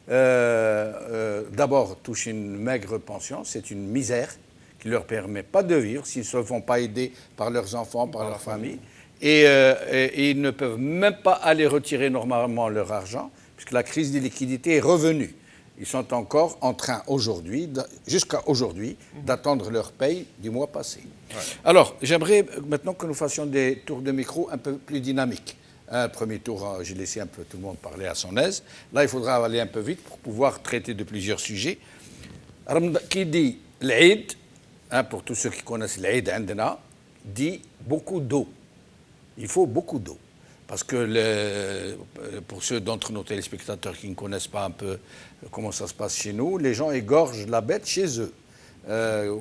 d'abord touchent une maigre pension, c'est une misère qui ne leur permet pas de vivre s'ils ne se font pas aider par leurs enfants, par leur famille. Et ils ne peuvent même pas aller retirer normalement leur argent, puisque la crise des liquidités est revenue. Ils sont encore en train aujourd'hui, jusqu'à aujourd'hui, d'attendre leur paye du mois passé. Ouais. Alors, j'aimerais maintenant que nous fassions des tours de micro un peu plus dynamiques. Un premier tour, j'ai laissé un peu tout le monde parler à son aise. Là, il faudra aller un peu vite pour pouvoir traiter de plusieurs sujets. Qui dit l'Aïd, pour tous ceux qui connaissent l'Aïd, dit beaucoup d'eau. Il faut beaucoup d'eau. Parce que pour ceux d'entre nos téléspectateurs qui ne connaissent pas un peu comment ça se passe chez nous, les gens égorgent la bête chez eux,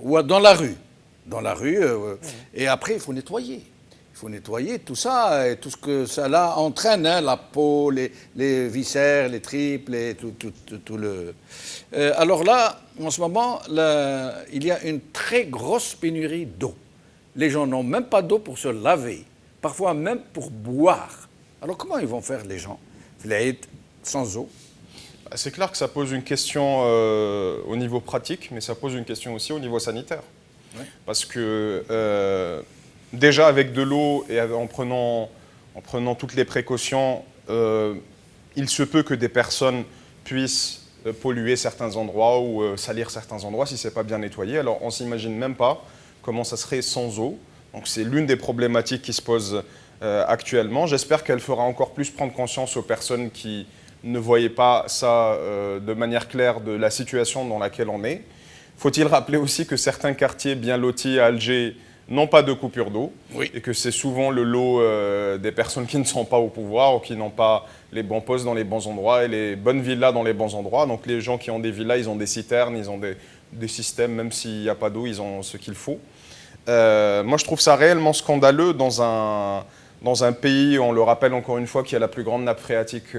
ou dans la rue. Et après, il faut nettoyer. Il faut nettoyer tout ça, et tout ce que cela entraîne, la peau, les viscères, les tripes, tout le... alors là, en ce moment, il y a une très grosse pénurie d'eau. Les gens n'ont même pas d'eau pour se laver, parfois même pour boire. Alors comment ils vont faire, les gens, sans eau? C'est clair que ça pose une question au niveau pratique, mais ça pose une question aussi au niveau sanitaire. Ouais. Parce que... déjà, avec de l'eau et en prenant toutes les précautions, il se peut que des personnes puissent polluer certains endroits ou salir certains endroits si ce n'est pas bien nettoyé. Alors, on ne s'imagine même pas comment ça serait sans eau. Donc, c'est l'une des problématiques qui se posent actuellement. J'espère qu'elle fera encore plus prendre conscience aux personnes qui ne voyaient pas ça de manière claire de la situation dans laquelle on est. Faut-il rappeler aussi que certains quartiers bien lotis à Alger n'ont pas de coupure d'eau, oui, et que c'est souvent le lot des personnes qui ne sont pas au pouvoir ou qui n'ont pas les bons postes dans les bons endroits et les bonnes villas dans les bons endroits. Donc les gens qui ont des villas, ils ont des citernes, ils ont des systèmes, même s'il n'y a pas d'eau, ils ont ce qu'il faut. Moi, je trouve ça réellement scandaleux dans un pays, on le rappelle encore une fois, qui a la plus grande nappe phréatique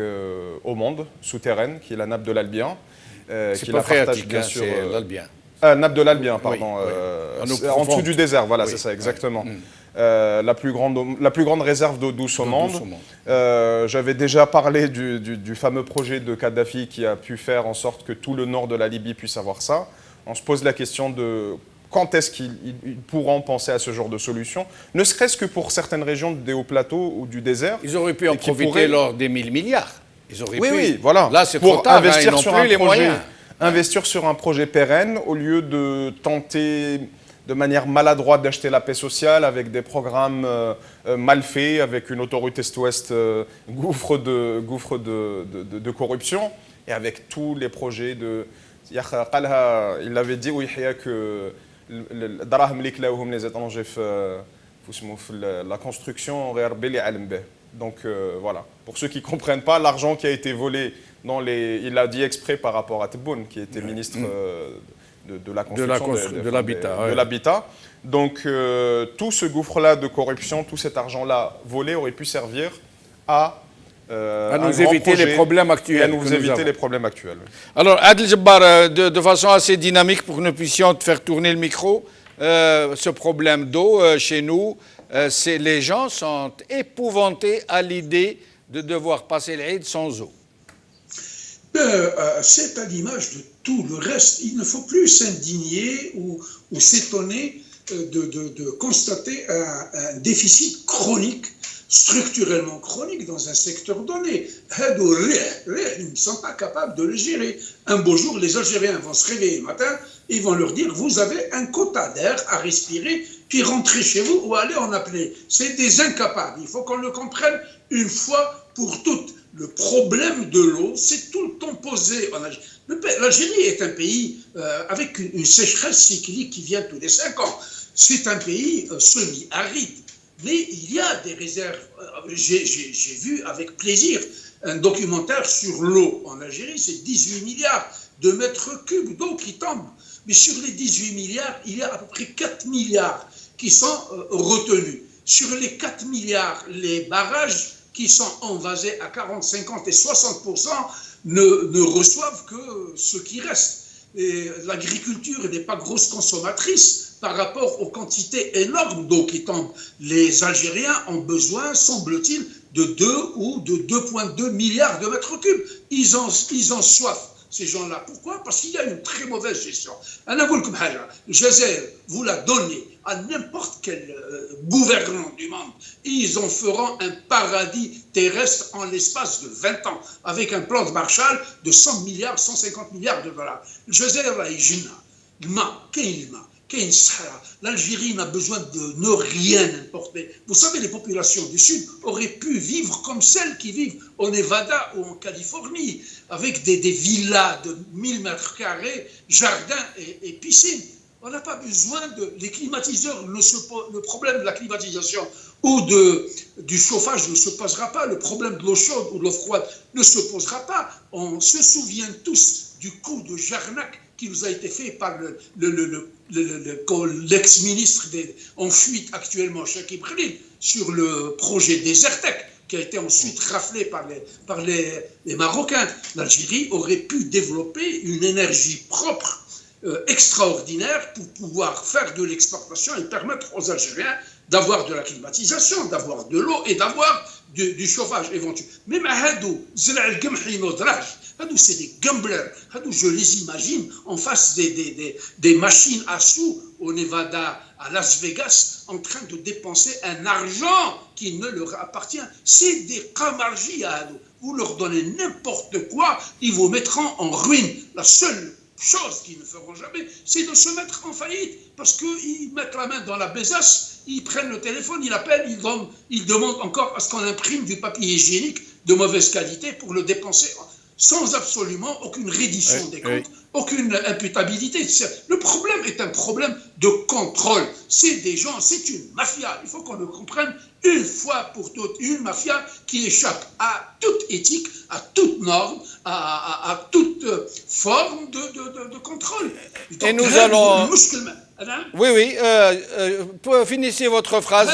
au monde, souterraine, qui est la nappe de l'Albien. C'est pas phréatique, bien sûr. C'est l'Albien. Nabdelal bien, pardon. En dessous du désert, voilà, c'est ça, exactement. La plus grande réserve d'eau douce au monde. J'avais déjà parlé du fameux projet de Kadhafi qui a pu faire en sorte que tout le nord de la Libye puisse avoir ça. On se pose la question de quand est-ce qu'ils pourront penser à ce genre de solution, ne serait-ce que pour certaines régions des hauts plateaux ou du désert. Ils auraient pu en profiter lors des 1000 milliards. Ils auraient pu. Oui, voilà. Là, c'est trop tard, investir ils n'ont sur plus un les projet, moyens. investir sur un projet pérenne au lieu de tenter de manière maladroite d'acheter la paix sociale avec des programmes mal faits, avec une autoroute est-ouest gouffre de corruption et avec tous les projets de... Il avait dit que les étrangers la construction, donc voilà. Pour ceux qui ne comprennent pas, l'argent qui a été volé il l'a dit exprès par rapport à Tebboune, qui était ministre de la construction, de l'habitat. Donc tout ce gouffre-là de corruption, tout cet argent-là volé aurait pu servir à nous éviter les problèmes actuels. Et à nous éviter les problèmes actuels. Alors, Adel Jabbar, de façon assez dynamique, pour que nous puissions te faire tourner le micro, ce problème d'eau chez nous, les gens sont épouvantés à l'idée de devoir passer l'Aïd sans eau. C'est à l'image de tout le reste. Il ne faut plus s'indigner ou s'étonner de constater un déficit chronique, structurellement chronique dans un secteur donné. Ils ne sont pas capables de le gérer. Un beau jour, les Algériens vont se réveiller le matin et vont leur dire « Vous avez un quota d'air à respirer, puis rentrez chez vous ou allez en appeler. » C'est des incapables. Il faut qu'on le comprenne une fois pour toutes. Le problème de l'eau, c'est tout le temps posé en Algérie. L'Algérie est un pays avec une sécheresse cyclique qui vient tous les 5 ans. C'est un pays semi-aride. Mais il y a des réserves. J'ai vu avec plaisir un documentaire sur l'eau en Algérie. C'est 18 milliards de mètres cubes d'eau qui tombent. Mais sur les 18 milliards, il y a à peu près 4 milliards qui sont retenus. Sur les 4 milliards, les barrages qui sont envasés à 40, 50 et 60% ne reçoivent que ce qui reste. L'agriculture n'est pas grosse consommatrice par rapport aux quantités énormes d'eau qui tombent. Les Algériens ont besoin, semble-t-il, de 2 ou de 2,2 milliards de mètres cubes. Ils ont soif, ces gens-là. Pourquoi? Parce qu'il y a une très mauvaise gestion. Le Jazair, vous la donnez à n'importe quel gouvernant du monde, ils en feront un paradis terrestre en l'espace de 20 ans, avec un plan de Marshall de 100 milliards, 150 milliards de dollars. Le Jazair, l'Algérie n'a besoin de ne rien importer. Vous savez, les populations du Sud auraient pu vivre comme celles qui vivent au Nevada ou en Californie, avec des villas de 1000 mètres carrés, jardins et piscines. On n'a pas besoin les climatiseurs. Le problème de la climatisation ou du chauffage ne se posera pas. Le problème de l'eau chaude ou de l'eau froide ne se posera pas. On se souvient tous du coup de Jarnac qui nous a été fait par l'ex-ministre en fuite actuellement, Chakib Khalil, sur le projet Desertec, qui a été ensuite raflé par les Marocains. L'Algérie aurait pu développer une énergie propre, extraordinaire, pour pouvoir faire de l'exportation et permettre aux Algériens d'avoir de la climatisation, d'avoir de l'eau et d'avoir du chauffage éventuel. Mais c'est des gamblers. Je les imagine en face des machines à sous au Nevada, à Las Vegas, en train de dépenser un argent qui ne leur appartient. C'est des qamarji. Vous leur donnez n'importe quoi, ils vous mettront en ruine. La seule chose qu'ils ne feront jamais, c'est de se mettre en faillite, parce qu'ils mettent la main dans la besace, ils prennent le téléphone, ils appellent, ils demandent encore à ce qu'on imprime du papier hygiénique de mauvaise qualité pour le dépenser, sans absolument aucune reddition des comptes, aucune imputabilité. Le problème est un problème de contrôle. C'est des gens, c'est une mafia. Il faut qu'on le comprenne une fois pour toutes. Une mafia qui échappe à toute éthique, à toute norme, à toute forme de contrôle. Et nous allons... Oui, finissez votre phrase.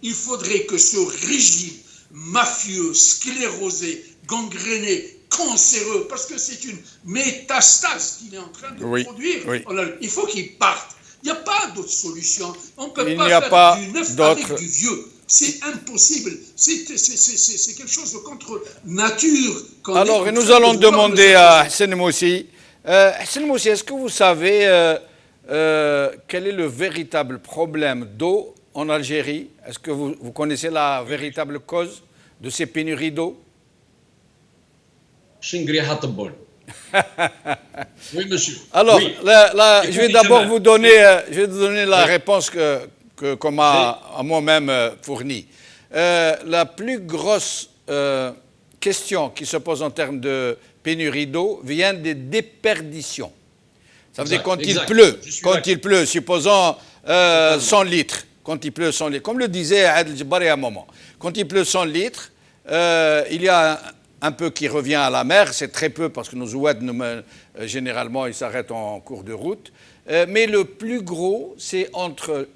Il faudrait que ce régime mafieux, sclérosé, gangréné, cancéreux, parce que c'est une métastase qu'il est en train de produire. Oui. Il faut qu'il parte. Il n'y a pas d'autre solution. On ne peut Il pas n'y a faire pas du neuf d'autre. avec du vieux. C'est impossible. C'est quelque chose de contre nature. Alors, nous allons demander à Hassan Moussi. Hassan Moussi, est-ce que vous savez quel est le véritable problème d'eau en Algérie? Est-ce que vous connaissez la véritable cause de ces pénuries d'eau? Oui, monsieur. Alors, oui. là, je vais d'abord vous donner, la réponse qu'on m'a moi-même fournie. La plus grosse question qui se pose en termes de pénurie d'eau vient des déperditions. Ça veut dire quand il pleut, supposons 100 litres, quand il pleut 100 litres, comme le disait Adel Djebari à un moment, quand il pleut 100 litres, il y a un peu qui revient à la mer, c'est très peu parce que nos oued, généralement, ils s'arrêtent en cours de route. Mais le plus gros, c'est entre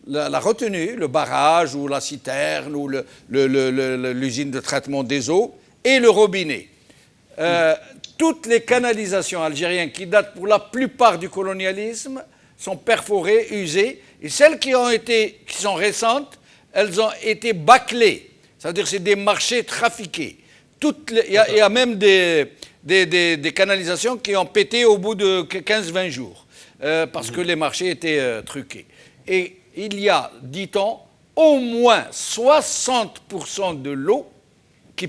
la retenue, le barrage ou la citerne ou l'usine de traitement des eaux et le robinet. Toutes les canalisations algériennes qui datent pour la plupart du colonialisme sont perforées, usées, et celles qui sont récentes, elles ont été bâclées. Ça veut dire que c'est des marchés trafiqués. Il y a même des canalisations qui ont pété au bout de 15-20 jours parce que les marchés étaient truqués. Et il y a, dit-on, au moins 60% de l'eau qui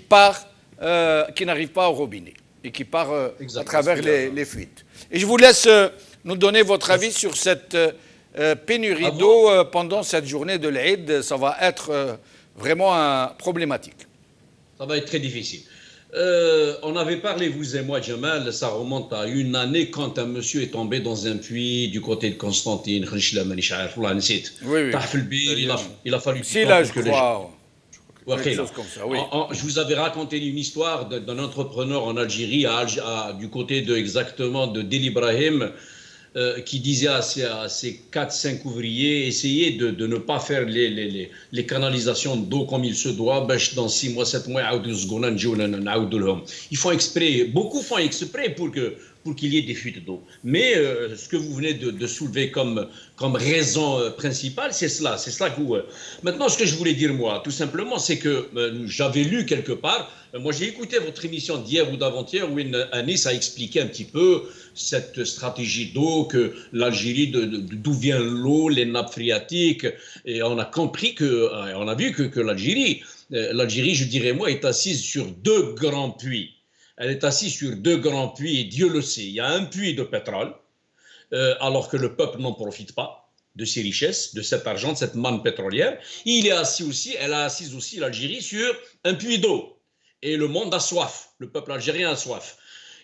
n'arrive pas au robinet et qui part à travers les fuites. Et je vous laisse nous donner votre avis sur cette pénurie d'eau pendant cette journée de l'Aïd. Ça va être vraiment problématique. Ça va être très difficile. On avait parlé, vous et moi, Jamal, ça remonte à une année quand un monsieur est tombé dans un puits du côté de Constantine. Oui. Il a fallu si là, je crois. Quelque chose comme ça, oui. Je vous avais raconté une histoire d'un entrepreneur en Algérie, du côté de Del Ibrahim, qui disait à ses 4-5 ouvriers, essayez de ne pas faire les canalisations d'eau comme il se doit, dans 6 mois, 7 mois, ils font exprès, beaucoup font exprès pour qu'il y ait des fuites d'eau. Mais ce que vous venez de soulever comme raison principale, c'est cela que vous... Maintenant, ce que je voulais dire, moi, tout simplement, c'est que j'avais lu quelque part, moi j'ai écouté votre émission d'hier ou d'avant-hier où Anis a expliqué un petit peu cette stratégie d'eau, que l'Algérie, d'où vient l'eau, les nappes phréatiques, et on a compris on a vu que l'Algérie, je dirais moi, est assise sur 2 grands puits. Elle est assise sur 2 grands puits, et Dieu le sait. Il y a un puits de pétrole, alors que le peuple n'en profite pas de ces richesses, de cet argent, de cette manne pétrolière. Elle a assise aussi l'Algérie sur un puits d'eau. Et le monde a soif, le peuple algérien a soif.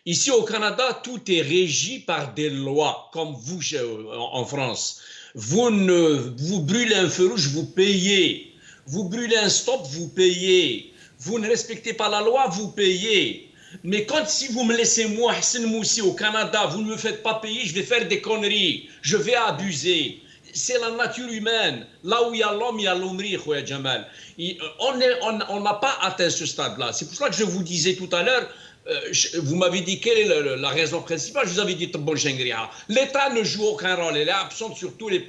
Ici au Canada, tout est régi par des lois, comme vous en France. Vous brûlez un feu rouge, vous payez. Vous brûlez un stop, vous payez. Vous ne respectez pas la loi, vous payez. Mais si vous me laissez moi, Hassan Moussi, au Canada, vous ne me faites pas payer, je vais faire des conneries, je vais abuser. C'est la nature humaine. Là où il y a l'homme, il y a l'hommerie, Khouya Jamal. On n'a pas atteint ce stade-là. C'est pour ça que je vous disais tout à l'heure, vous m'avez dit quelle est la raison principale. Je vous avais dit, bon, l'État ne joue aucun rôle. Elle est absente sur tous les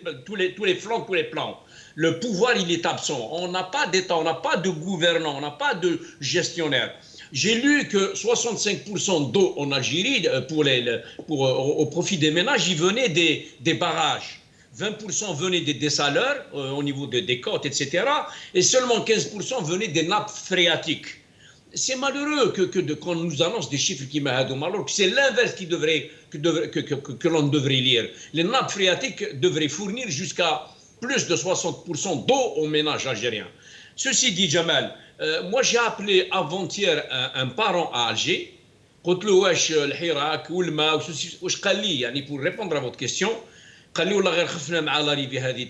flancs, tous les plans. Le pouvoir, il est absent. On n'a pas d'État, on n'a pas de gouvernant, on n'a pas de gestionnaire. J'ai lu que 65% d'eau en Algérie, au profit des ménages, il venait des barrages. 20% venaient des dessaleurs au niveau des côtes, etc. Et seulement 15% venaient des nappes phréatiques. C'est malheureux qu'on nous annonce des chiffres qui m'aident, alors que c'est l'inverse que l'on devrait lire. Les nappes phréatiques devraient fournir jusqu'à plus de 60% d'eau aux ménages algériens. Ceci dit, Jamal, moi j'ai appelé avant-hier un parent à Alger, pour répondre à votre question. قال لي والله غير خفنا مع لاريفي هذه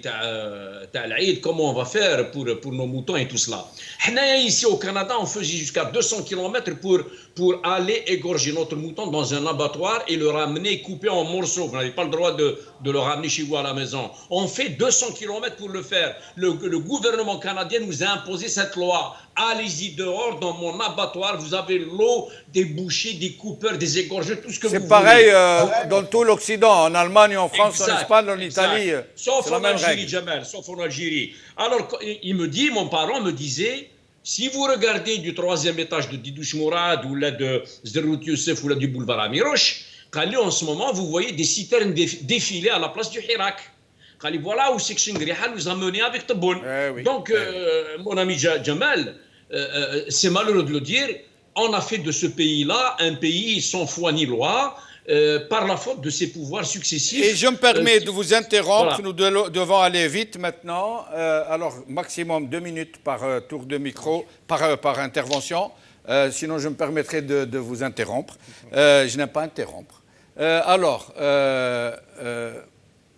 تاع العيد comment on va faire pour nos moutons et tout cela. حنايا ici au Canada on faisait jusqu'à 200 km pour aller égorger notre mouton dans un abattoir et le ramener coupé en morceaux. Vous n'avez pas le droit de le ramener chez vous à la maison. On fait 200 km pour le faire. Le gouvernement canadien nous a imposé cette loi allez-y dehors, dans mon abattoir, vous avez l'eau, des bouchers, des coupeurs, des égorgeurs, tout ce que vous voulez. C'est pareil dans tout l'Occident, en Allemagne, en France, en Espagne, en Italie. Sauf en Algérie, Jamal, sauf en Algérie. Alors, mon parent me disait, si vous regardez du 3e étage de Didouche Mourad ou là de Zerrout Youssef ou là du boulevard Amiroche, en ce moment, vous voyez des citernes défiler à la place du Hirak. Voilà où c'est que Chingriha nous a menés avec Taboun. Donc, mon ami Jamal, c'est malheureux de le dire, on a fait de ce pays-là un pays sans foi ni loi, par la faute de ses pouvoirs successifs. Et je me permets de vous interrompre, nous devons aller vite maintenant. Alors, maximum 2 minutes par tour de micro, par intervention. Sinon, je me permettrai de vous interrompre. Je n'aime pas interrompre. Alors,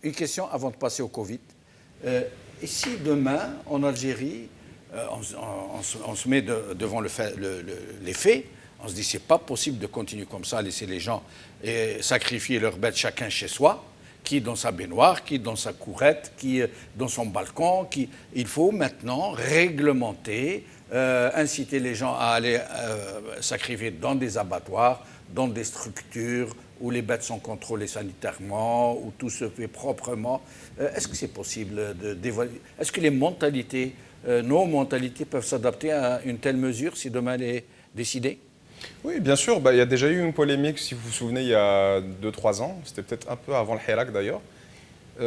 une question avant de passer au Covid. Et si demain, en Algérie, on se met devant les faits, on se dit c'est pas possible de continuer comme ça, laisser les gens sacrifier leurs bêtes chacun chez soi, qui dans sa baignoire, qui dans sa courette, qui dans son balcon. Il faut maintenant réglementer, inciter les gens à aller sacrifier dans des abattoirs, dans des structures où les bêtes sont contrôlées sanitairement, où tout se fait proprement. Est-ce que c'est possible d'évaluer? Est-ce que les mentalités, nos mentalités peuvent s'adapter à une telle mesure si demain elle est décidée? Oui, bien sûr. Il y a déjà eu une polémique, si vous vous souvenez, il y a 2-3 ans. C'était peut-être un peu avant le Hirak d'ailleurs, où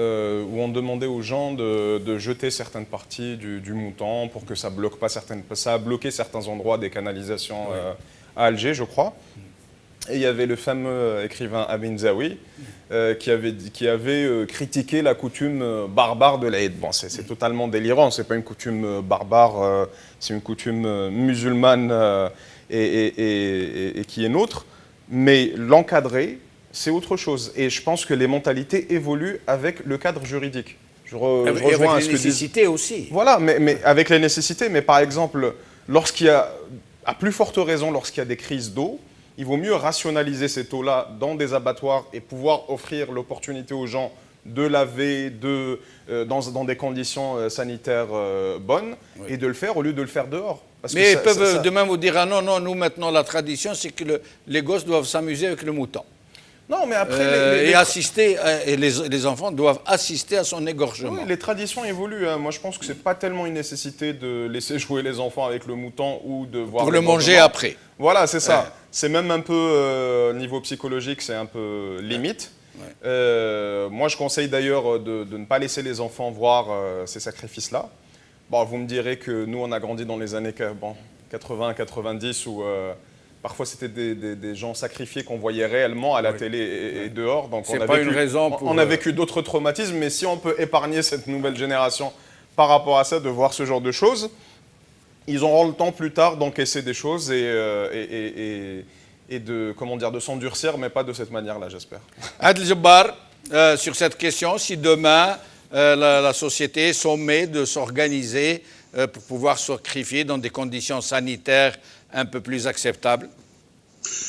on demandait aux gens de jeter certaines parties du Mouton pour que ça bloque pas ça a bloqué certains endroits des canalisations à Alger, je crois. Et il y avait le fameux écrivain Amin Zawi qui avait critiqué la coutume barbare de l'Aïd. Bon, c'est totalement délirant, c'est pas une coutume barbare, c'est une coutume musulmane et qui est nôtre. Mais l'encadrer, c'est autre chose. Et je pense que les mentalités évoluent avec le cadre juridique. Je rejoins avec les nécessités aussi. Voilà, mais avec les nécessités. Mais par exemple, lorsqu'il y a, à plus forte raison, lorsqu'il y a des crises d'eau, il vaut mieux rationaliser cette eau-là dans des abattoirs et pouvoir offrir l'opportunité aux gens de laver dans des conditions sanitaires bonnes et de le faire au lieu de le faire dehors. Parce mais ils peuvent demain vous dire, ah non, nous maintenant la tradition c'est que les gosses doivent s'amuser avec le mouton. Non, mais après... les enfants doivent assister à son égorgement. Oui, les traditions évoluent. Hein. Moi, je pense que ce n'est pas tellement une nécessité de laisser jouer les enfants avec le mouton ou de voir... Pour le manger après. Voilà, c'est ça. C'est même un peu, niveau psychologique, c'est un peu limite. Moi, je conseille d'ailleurs de ne pas laisser les enfants voir ces sacrifices-là. Bon, vous me direz que nous, on a grandi dans les années 80-90 où... parfois, c'était des gens sacrifiés qu'on voyait réellement à la télé et dehors. Donc, on a vécu d'autres traumatismes. Mais si on peut épargner cette nouvelle génération par rapport à ça, de voir ce genre de choses, ils auront le temps plus tard d'encaisser des choses et de s'endurcir, mais pas de cette manière-là, j'espère. Adel Jabbar, sur cette question, si demain, la société sommet de s'organiser pour pouvoir sacrifier dans des conditions sanitaires un peu plus acceptable.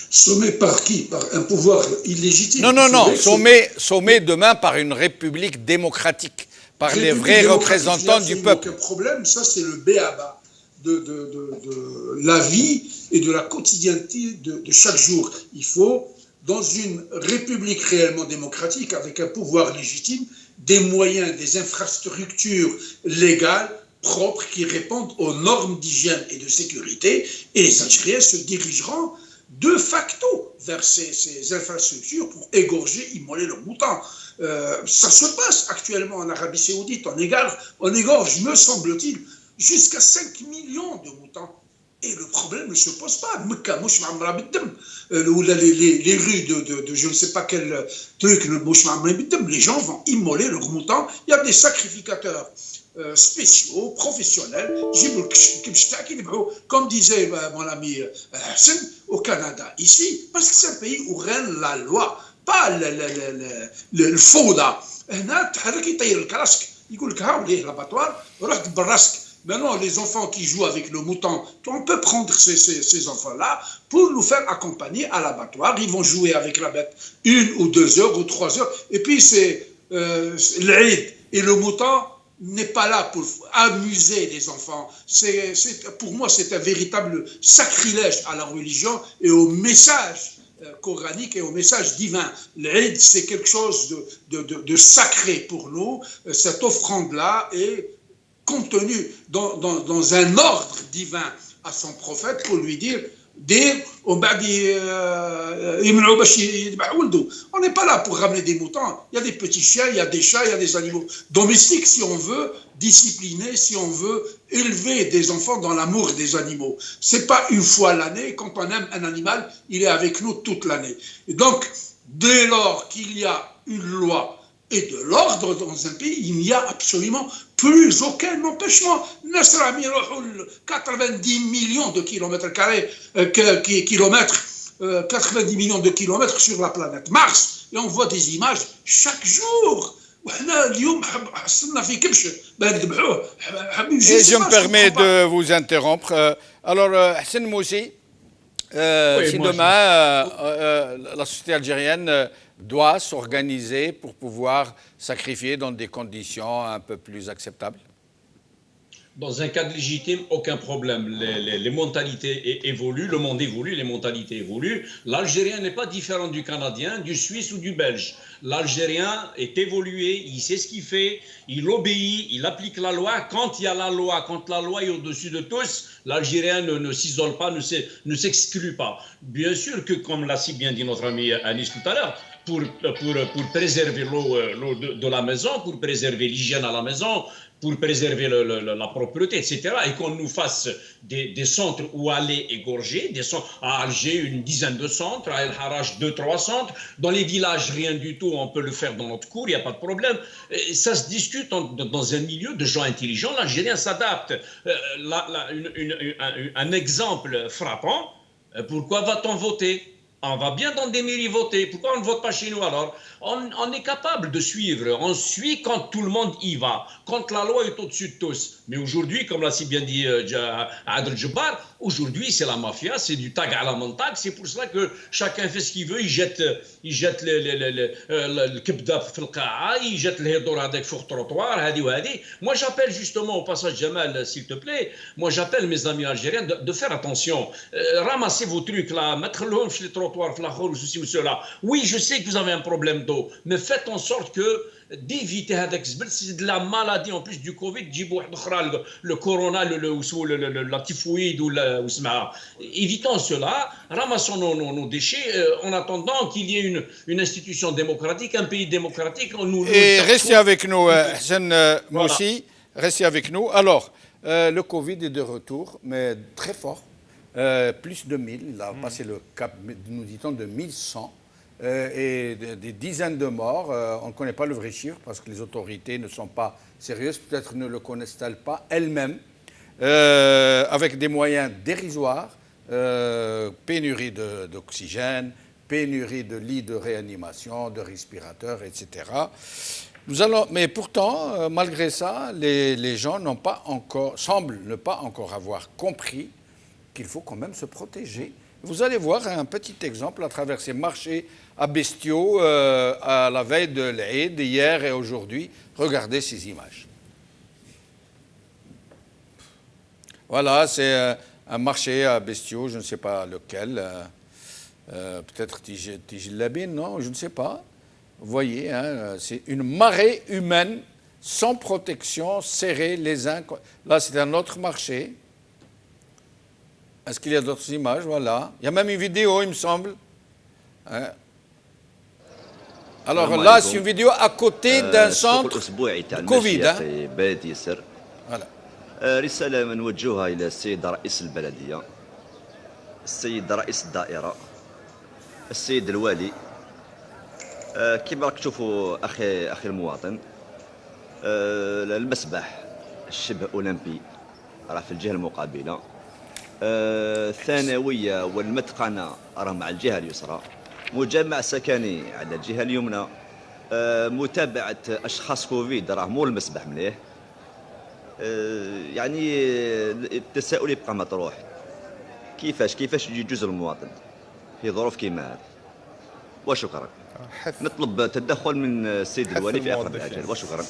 Sommé par qui? Par un pouvoir illégitime? Non. Sommé demain par une république démocratique, par les vrais représentants du peuple. Aucun problème, ça c'est le béaba de la vie et de la quotidienneté de chaque jour. Il faut, dans une république réellement démocratique, avec un pouvoir légitime, des moyens, des infrastructures légales, propres, qui répondent aux normes d'hygiène et de sécurité, et les Algériens se dirigeront de facto vers ces infrastructures pour égorger, immoler leurs moutons. Ça se passe actuellement en Arabie Saoudite, on égorge, me semble-t-il, jusqu'à 5 millions de moutons. Et le problème ne se pose pas. Les rues de je ne sais pas quel truc, les gens vont immoler leurs moutons. Il y a des sacrificateurs spéciaux, professionnels, comme disait mon ami Hassan, au Canada, ici, parce que c'est un pays où règne la loi, pas le fauda. Maintenant, les enfants qui jouent avec le mouton, on peut prendre ces enfants-là pour nous faire accompagner à l'abattoir. Ils vont jouer avec la bête 1 ou 2 heures ou 3 heures. Et puis, c'est l'Aïd. Et le mouton, n'est pas là pour amuser les enfants. Pour moi, c'est un véritable sacrilège à la religion et au message coranique et au message divin. L'Eid, c'est quelque chose de sacré pour nous. Cette offrande-là est contenue dans un ordre divin à son prophète pour lui dire on n'est pas là pour ramener des moutons. Il y a des petits chiens, il y a des chats, il y a des animaux domestiques si on veut discipliner, si on veut élever des enfants dans l'amour des animaux. C'est pas une fois l'année. Quand on aime un animal, il est avec nous toute l'année. Et donc, dès lors qu'il y a une loi et de l'ordre dans un pays, il n'y a absolument plus aucun empêchement. 90 millions de kilomètres carrés, 90 millions de kilomètres sur la planète Mars, et on voit des images chaque jour. Et je me permets de vous interrompre. Alors, Hassan Moussi, si demain la société algérienne doit s'organiser pour pouvoir sacrifier dans des conditions un peu plus acceptables? Dans un cadre légitime, aucun problème. Les mentalités évoluent, le monde évolue, les mentalités évoluent. L'Algérien n'est pas différent du Canadien, du Suisse ou du Belge. L'Algérien est évolué, il sait ce qu'il fait, il obéit, il applique la loi. Quand il y a la loi, quand la loi est au-dessus de tous, l'Algérien ne s'isole pas, ne s'exclut pas. Bien sûr que, comme l'a si bien dit notre ami Anis tout à l'heure, pour préserver l'eau de la maison, pour préserver l'hygiène à la maison, pour préserver la propreté, etc. Et qu'on nous fasse des centres où aller égorger, à Alger, une dizaine de centres, à El Haraj, 2-3 centres. Dans les villages, rien du tout, on peut le faire dans notre cour, il n'y a pas de problème. Et ça se discute dans un milieu de gens intelligents. L'Algérien s'adapte. Un exemple frappant, pourquoi va-t-on voter ? On va bien dans des mairies voter. Pourquoi on ne vote pas chez nous alors? On est capable de suivre. On suit quand tout le monde y va. Quand la loi est au-dessus de tous. Mais aujourd'hui, comme l'a si bien dit Adel Jabbar, aujourd'hui c'est la mafia, c'est du tag à la montagne. C'est pour cela que chacun fait ce qu'il veut. Il jette le kebda fil qa'a, il jette le hédor avec sur le trottoir. Moi j'appelle justement au passage Jamal, s'il te plaît, moi j'appelle mes amis algériens de faire attention. Ramassez vos trucs là, mettre-le sur les trottoirs, ou ceci ou cela. Oui, je sais que vous avez un problème d'eau, mais faites en sorte que d'éviter avec c'est de la maladie en plus du Covid, le corona, la typhoïde ou évitons cela, ramassons nos déchets en attendant qu'il y ait une institution démocratique, un pays démocratique. Et restez avec nous, Hassan Moussi, restez avec nous. Alors, le Covid est de retour, mais très fort, plus de 1000, il a passé le cap, nous dit-on, de 1100. Et des dizaines de morts. On ne connaît pas le vrai chiffre parce que les autorités ne sont pas sérieuses, peut-être ne le connaissent-elles pas elles-mêmes, avec des moyens dérisoires, pénurie d'oxygène, pénurie de lits de réanimation, de respirateurs, etc. Mais pourtant, malgré ça, les gens semblent ne pas encore avoir compris qu'il faut quand même se protéger. Vous allez voir un petit exemple à travers ces marchés à bestiaux à la veille de l'Eid, hier et aujourd'hui. Regardez ces images. Voilà, c'est un marché à bestiaux, je ne sais pas lequel. Peut-être Tijilabine, non, je ne sais pas. Vous voyez, hein, c'est une marée humaine sans protection, serrés les uns. Là, c'est un autre marché. Est-ce qu'il y a d'autres images? Voilà. Il y a même une vidéo, il me semble. Hein? Alors là, c'est une vidéo à côté d'un centre de Covid. Hein? Voilà. رسالة نوجهها إلى السيد رئيس البلدية، السيد رئيس الدائرة، السيد الوالي. كما راك تشوفوا أخي المواطن، المسبح الشبه أولمبي راه في الجهة المقابلة. الثانوية والمتقنة راه مع الجهة اليسرى. مجمع سكني على الجهة اليمنى. متابعة أشخاص كوفيد راه مول المسبح مليح. يعني التساؤل يبقى مطروح، كيفاش يجي جزء المواطن في ظروف كيما هذه؟ وشكرا. نطلب تدخل من السيد الوالي في أقرب الأجل، وشكرا.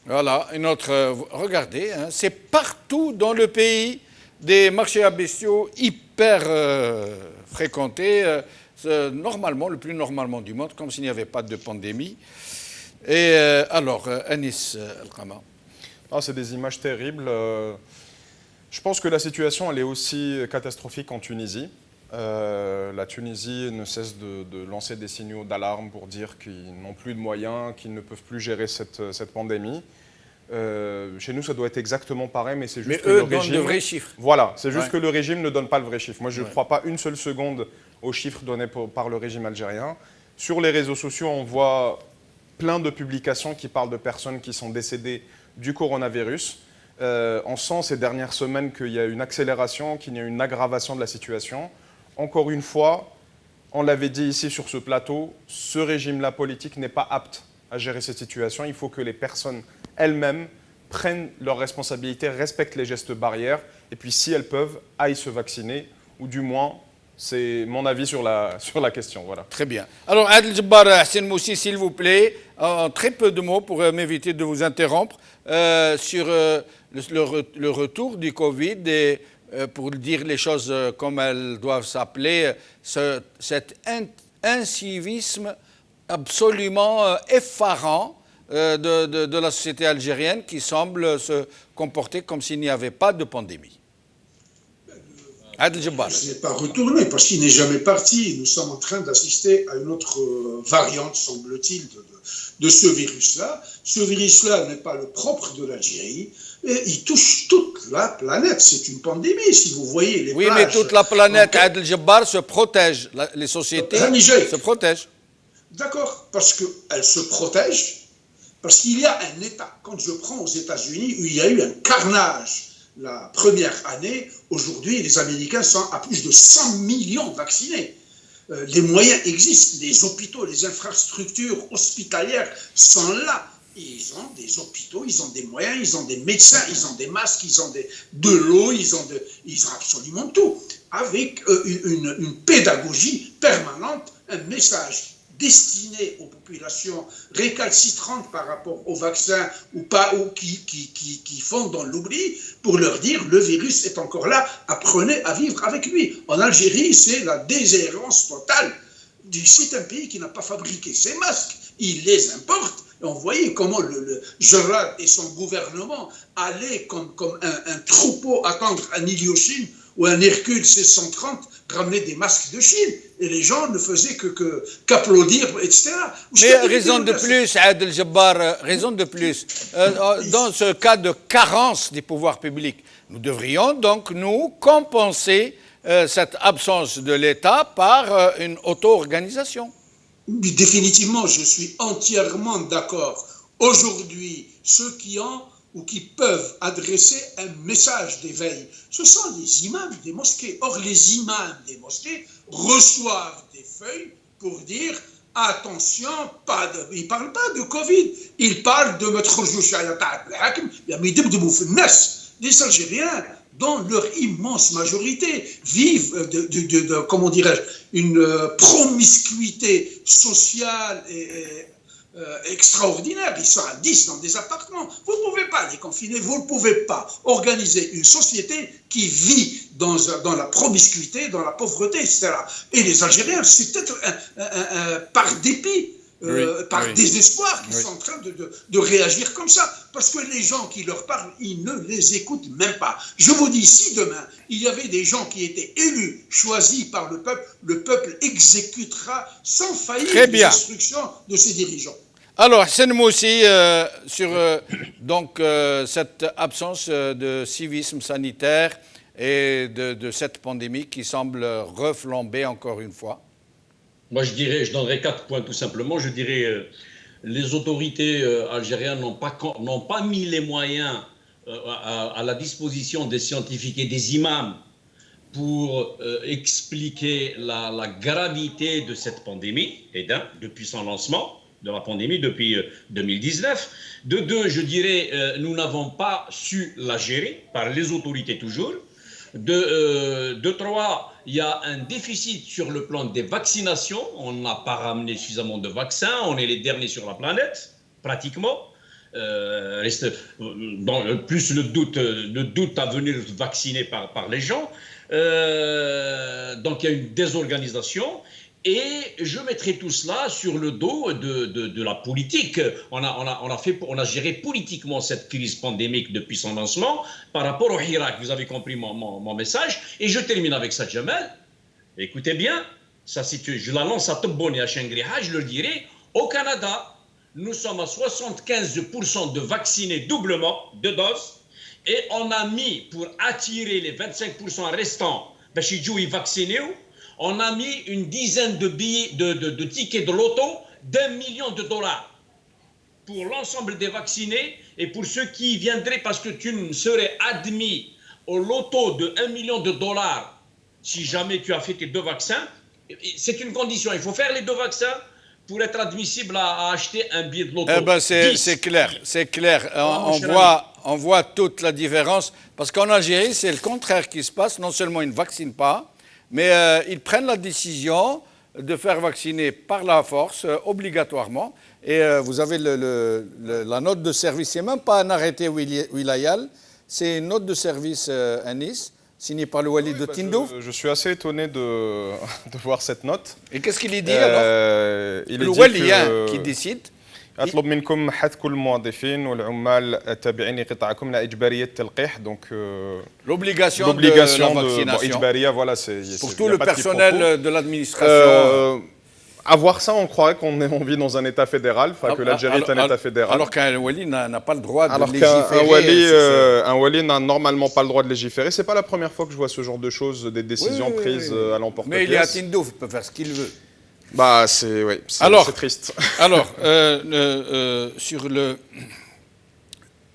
Voilà, une autre. Regardez, hein, c'est partout dans le pays des marchés à bestiaux hyper fréquentés, normalement, le plus normalement du monde, comme s'il n'y avait pas de pandémie. Et alors, Anis El-Khama. C'est des images terribles. Je pense que la situation, elle est aussi catastrophique en Tunisie. La Tunisie ne cesse de lancer des signaux d'alarme pour dire qu'ils n'ont plus de moyens, qu'ils ne peuvent plus gérer cette pandémie. Chez nous, ça doit être exactement pareil, mais c'est juste que le régime... donnent de vrais chiffres. Voilà, c'est juste que le régime ne donne pas le vrai chiffre. Moi, je ne crois pas une seule seconde aux chiffres donnés par le régime algérien. Sur les réseaux sociaux, on voit plein de publications qui parlent de personnes qui sont décédées du coronavirus. On sent ces dernières semaines qu'il y a une accélération, qu'il y a une aggravation de la situation. Encore une fois, on l'avait dit ici sur ce plateau, ce régime-là politique n'est pas apte à gérer cette situation. Il faut que les personnes elles-mêmes prennent leurs responsabilités, respectent les gestes barrières, et puis si elles peuvent, aillent se vacciner, ou du moins, c'est mon avis sur la question. Voilà. Très bien. Alors, Adel Jabbar Hassan Moussi, s'il vous plaît, en très peu de mots pour m'éviter de vous interrompre, sur le retour du Covid et pour dire les choses comme elles doivent s'appeler, cet incivisme absolument effarant de la société algérienne qui semble se comporter comme s'il n'y avait pas de pandémie. Adel Jabbar. Je n'ai pas retourné parce qu'il n'est jamais parti. Nous sommes en train d'assister à une autre variante, semble-t-il, de ce virus-là. Ce virus-là n'est pas le propre de l'Algérie. Et il touche toute la planète. C'est une pandémie. Si vous voyez les plages... Oui, mais toute la planète, Adel Jabbar, se protège. Les sociétés se protègent. D'accord, parce qu'elles se protègent, parce qu'il y a un État. Quand je prends aux États-Unis, où il y a eu un carnage la première année, aujourd'hui, les Américains sont à plus de 100 millions vaccinés. Les moyens existent, les hôpitaux, les infrastructures hospitalières sont là. Ils ont des hôpitaux, ils ont des moyens, ils ont des médecins, ils ont des masques, ils ont de l'eau, ils ont absolument tout. Avec une pédagogie permanente, un message destiné aux populations récalcitrantes par rapport aux vaccins ou pas, ou qui font dans l'oubli, pour leur dire le virus est encore là, apprenez à vivre avec lui. En Algérie, c'est la déshérence totale. C'est un pays qui n'a pas fabriqué ses masques, il les importe. Et on voyait comment le Jarrad et son gouvernement allaient comme un troupeau attendre un Iliochine ou un Hercule C-130 ramener des masques de Chine. Et les gens ne faisaient qu'applaudir, etc. Mais raison de plus, Adel Jabbar, raison de plus. Dans ce cas de carence des pouvoirs publics, nous devrions donc nous compenser cette absence de l'État par une auto-organisation. Définitivement, je suis entièrement d'accord. Aujourd'hui, ceux qui ont ou qui peuvent adresser un message d'éveil, ce sont les imams des mosquées. Or, les imams des mosquées reçoivent des feuilles pour dire attention, ils ne parlent pas de Covid, ils parlent de notre les Algériens, dans leur immense majorité, vivent comment dirais-je, une promiscuité sociale et extraordinaire. Ils sont à 10 dans des appartements. Vous ne pouvez pas les confiner, vous ne pouvez pas organiser une société qui vit dans la promiscuité, dans la pauvreté, etc. Et les Algériens, c'est peut-être par dépit, par désespoir qu'ils sont en train de réagir comme ça. Parce que les gens qui leur parlent, ils ne les écoutent même pas. Je vous dis, si demain, il y avait des gens qui étaient élus, choisis par le peuple exécutera sans faillir les instructions de ses dirigeants. Alors, Hassan Moussi, sur cette absence de civisme sanitaire et de cette pandémie qui semble reflamber encore une fois. Moi, je donnerais 4 points tout simplement. Je dirais, les autorités algériennes n'ont pas mis les moyens à la disposition des scientifiques et des imams pour expliquer la gravité de cette pandémie, et depuis son lancement de la pandémie, depuis 2019. De 2, je dirais, nous n'avons pas su la gérer par les autorités toujours. De 3, il y a un déficit sur le plan des vaccinations. On n'a pas ramené suffisamment de vaccins. On est les derniers sur la planète, pratiquement. plus le doute à venir vacciner par les gens. Donc il y a une désorganisation. Et je mettrai tout cela sur le dos de la politique. On a géré politiquement cette crise pandémique depuis son lancement par rapport au Hirak. Vous avez compris mon message. Et je termine avec ça, Jamal. Écoutez bien, je la lance à Tobon et à Shangri-Ha, je le dirai. Au Canada, nous sommes à 75% de vaccinés doublement, de doses. Et on a mis, pour attirer les 25% restants, on a mis une dizaine de billets, de tickets de loto d'1 million de dollars pour l'ensemble des vaccinés et pour ceux qui viendraient parce que tu ne serais admis au loto de 1 million de dollars si jamais tu as fait tes 2 vaccins. C'est une condition, il faut faire les 2 vaccins pour être admissible à acheter un billet de loto. Eh ben c'est clair. On voit toute la différence parce qu'en Algérie, c'est le contraire qui se passe. Non seulement ils ne vaccinent pas, mais ils prennent la décision de faire vacciner par la force, obligatoirement. Et vous avez la note de service. Ce n'est même pas un arrêté wilayal, c'est une note de service à Nice, signée par le Wali de Tindouf. Je suis assez étonné de voir cette note. Et qu'est-ce qu'il est dit alors? Le Wali qui décide. أطلب منكم حث كل الموظفين والعمال التابعين لقطاعكم لا إجبارية التلقيح donc l'obligation de la vaccination. إجبارية, voilà, c'est pour tout le personnel de l'administration. À voir ça, on croirait qu'on vit dans un État fédéral, que l'Algérie est un État fédéral. Alors qu'un wali n'a pas le droit de légiférer. Un wali n'a normalement pas le droit de légiférer. C'est pas la première fois que je vois ce genre de choses, des décisions prises à l'emporte-pièce. Mais il est à Tindouf, il peut faire ce qu'il veut. Bah, c'est triste. Alors, sur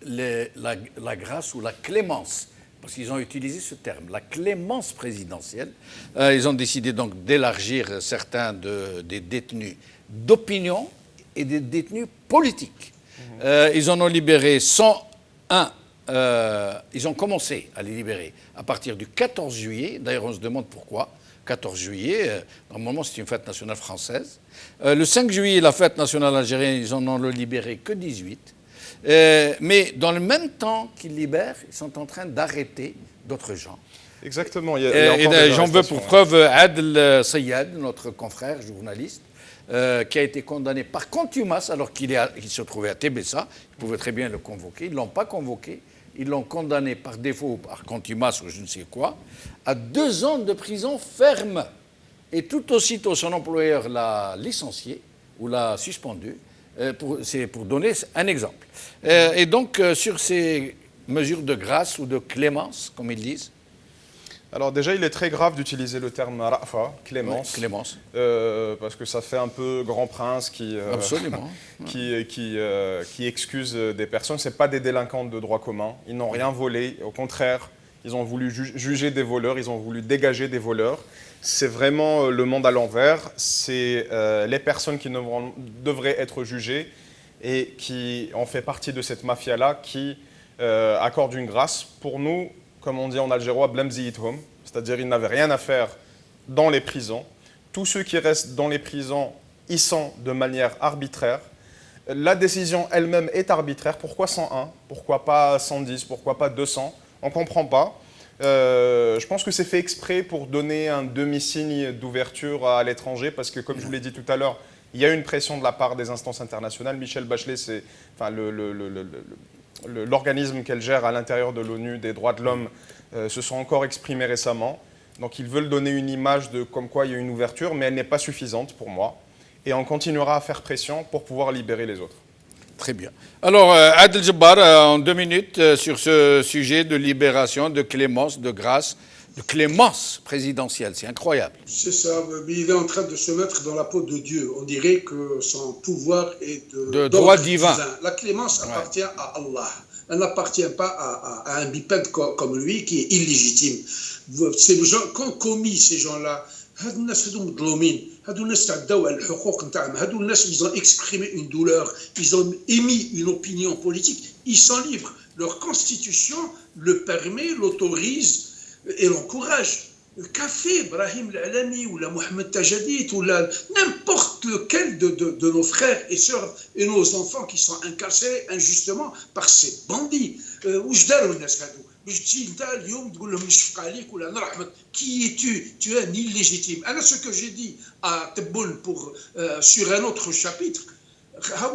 la grâce ou la clémence, parce qu'ils ont utilisé ce terme, la clémence présidentielle, ils ont décidé donc d'élargir certains des détenus d'opinion et des détenus politiques. Ils en ont libéré 101. Ils ont commencé à les libérer à partir du 14 juillet. D'ailleurs, on se demande pourquoi. 14 juillet, normalement c'est une fête nationale française. Le 5 juillet, la fête nationale algérienne, ils en ont libéré que 18. Mais dans le même temps qu'ils libèrent, ils sont en train d'arrêter d'autres gens. Exactement. J'en veux pour preuve Adel Sayed, notre confrère journaliste, qui a été condamné par contumace alors qu'il se trouvait à Tébessa. Ils pouvaient très bien le convoquer. Ils ne l'ont pas convoqué. Ils l'ont condamné par défaut ou par contumace ou je ne sais quoi, à 2 ans de prison ferme. Et tout aussitôt, son employeur l'a licencié ou l'a suspendu. C'est pour donner un exemple. Et donc, sur ces mesures de grâce ou de clémence, comme ils disent. Alors déjà, il est très grave d'utiliser le terme Ra'fa, clémence. Oui, clémence. Parce que ça fait un peu grand prince qui excuse des personnes. Ce n'est pas des délinquants de droit commun. Ils n'ont rien volé. Au contraire, ils ont voulu juger des voleurs. Ils ont voulu dégager des voleurs. C'est vraiment le monde à l'envers. C'est les personnes qui devraient être jugées et qui ont fait partie de cette mafia-là qui accorde une grâce. Pour nous, comme on dit en algérois, blamziyithum, c'est-à-dire ils n'avaient rien à faire dans les prisons. Tous ceux qui restent dans les prisons y sont de manière arbitraire. La décision elle-même est arbitraire. Pourquoi 101? Pourquoi pas 110? Pourquoi pas 200? On ne comprend pas. Je pense que c'est fait exprès pour donner un demi-signe d'ouverture à l'étranger parce que, comme je vous l'ai dit tout à l'heure, il y a une pression de la part des instances internationales. Michelle Bachelet, c'est l'organisme qu'elle gère à l'intérieur de l'ONU des droits de l'homme se sont encore exprimés récemment. Donc ils veulent donner une image de comme quoi il y a une ouverture, mais elle n'est pas suffisante pour moi. Et on continuera à faire pression pour pouvoir libérer les autres. Très bien. Alors, Adel Jabbar, en 2 minutes, sur ce sujet de libération, de clémence, de grâce, de clémence présidentielle. C'est incroyable. C'est ça, mais il est en train de se mettre dans la peau de Dieu. On dirait que son pouvoir est de droit divin. La clémence appartient à Allah. Elle n'appartient pas à un bipède comme lui qui est illégitime. Ces gens, qu'ont commis ces gens-là, ils ont exprimé une douleur, ils ont émis une opinion politique, ils sont libres. Leur constitution le permet, l'autorise et l'encourage. qu'a fait Brahim Al-Alami ou la Mohamed Tajadid ou n'importe lequel de nos frères et sœurs et nos enfants qui sont incarcérés injustement par ces bandits. Qui es-tu? Tu es un illégitime. Alors ce que j'ai dit à Tebboune sur un autre chapitre, c'est la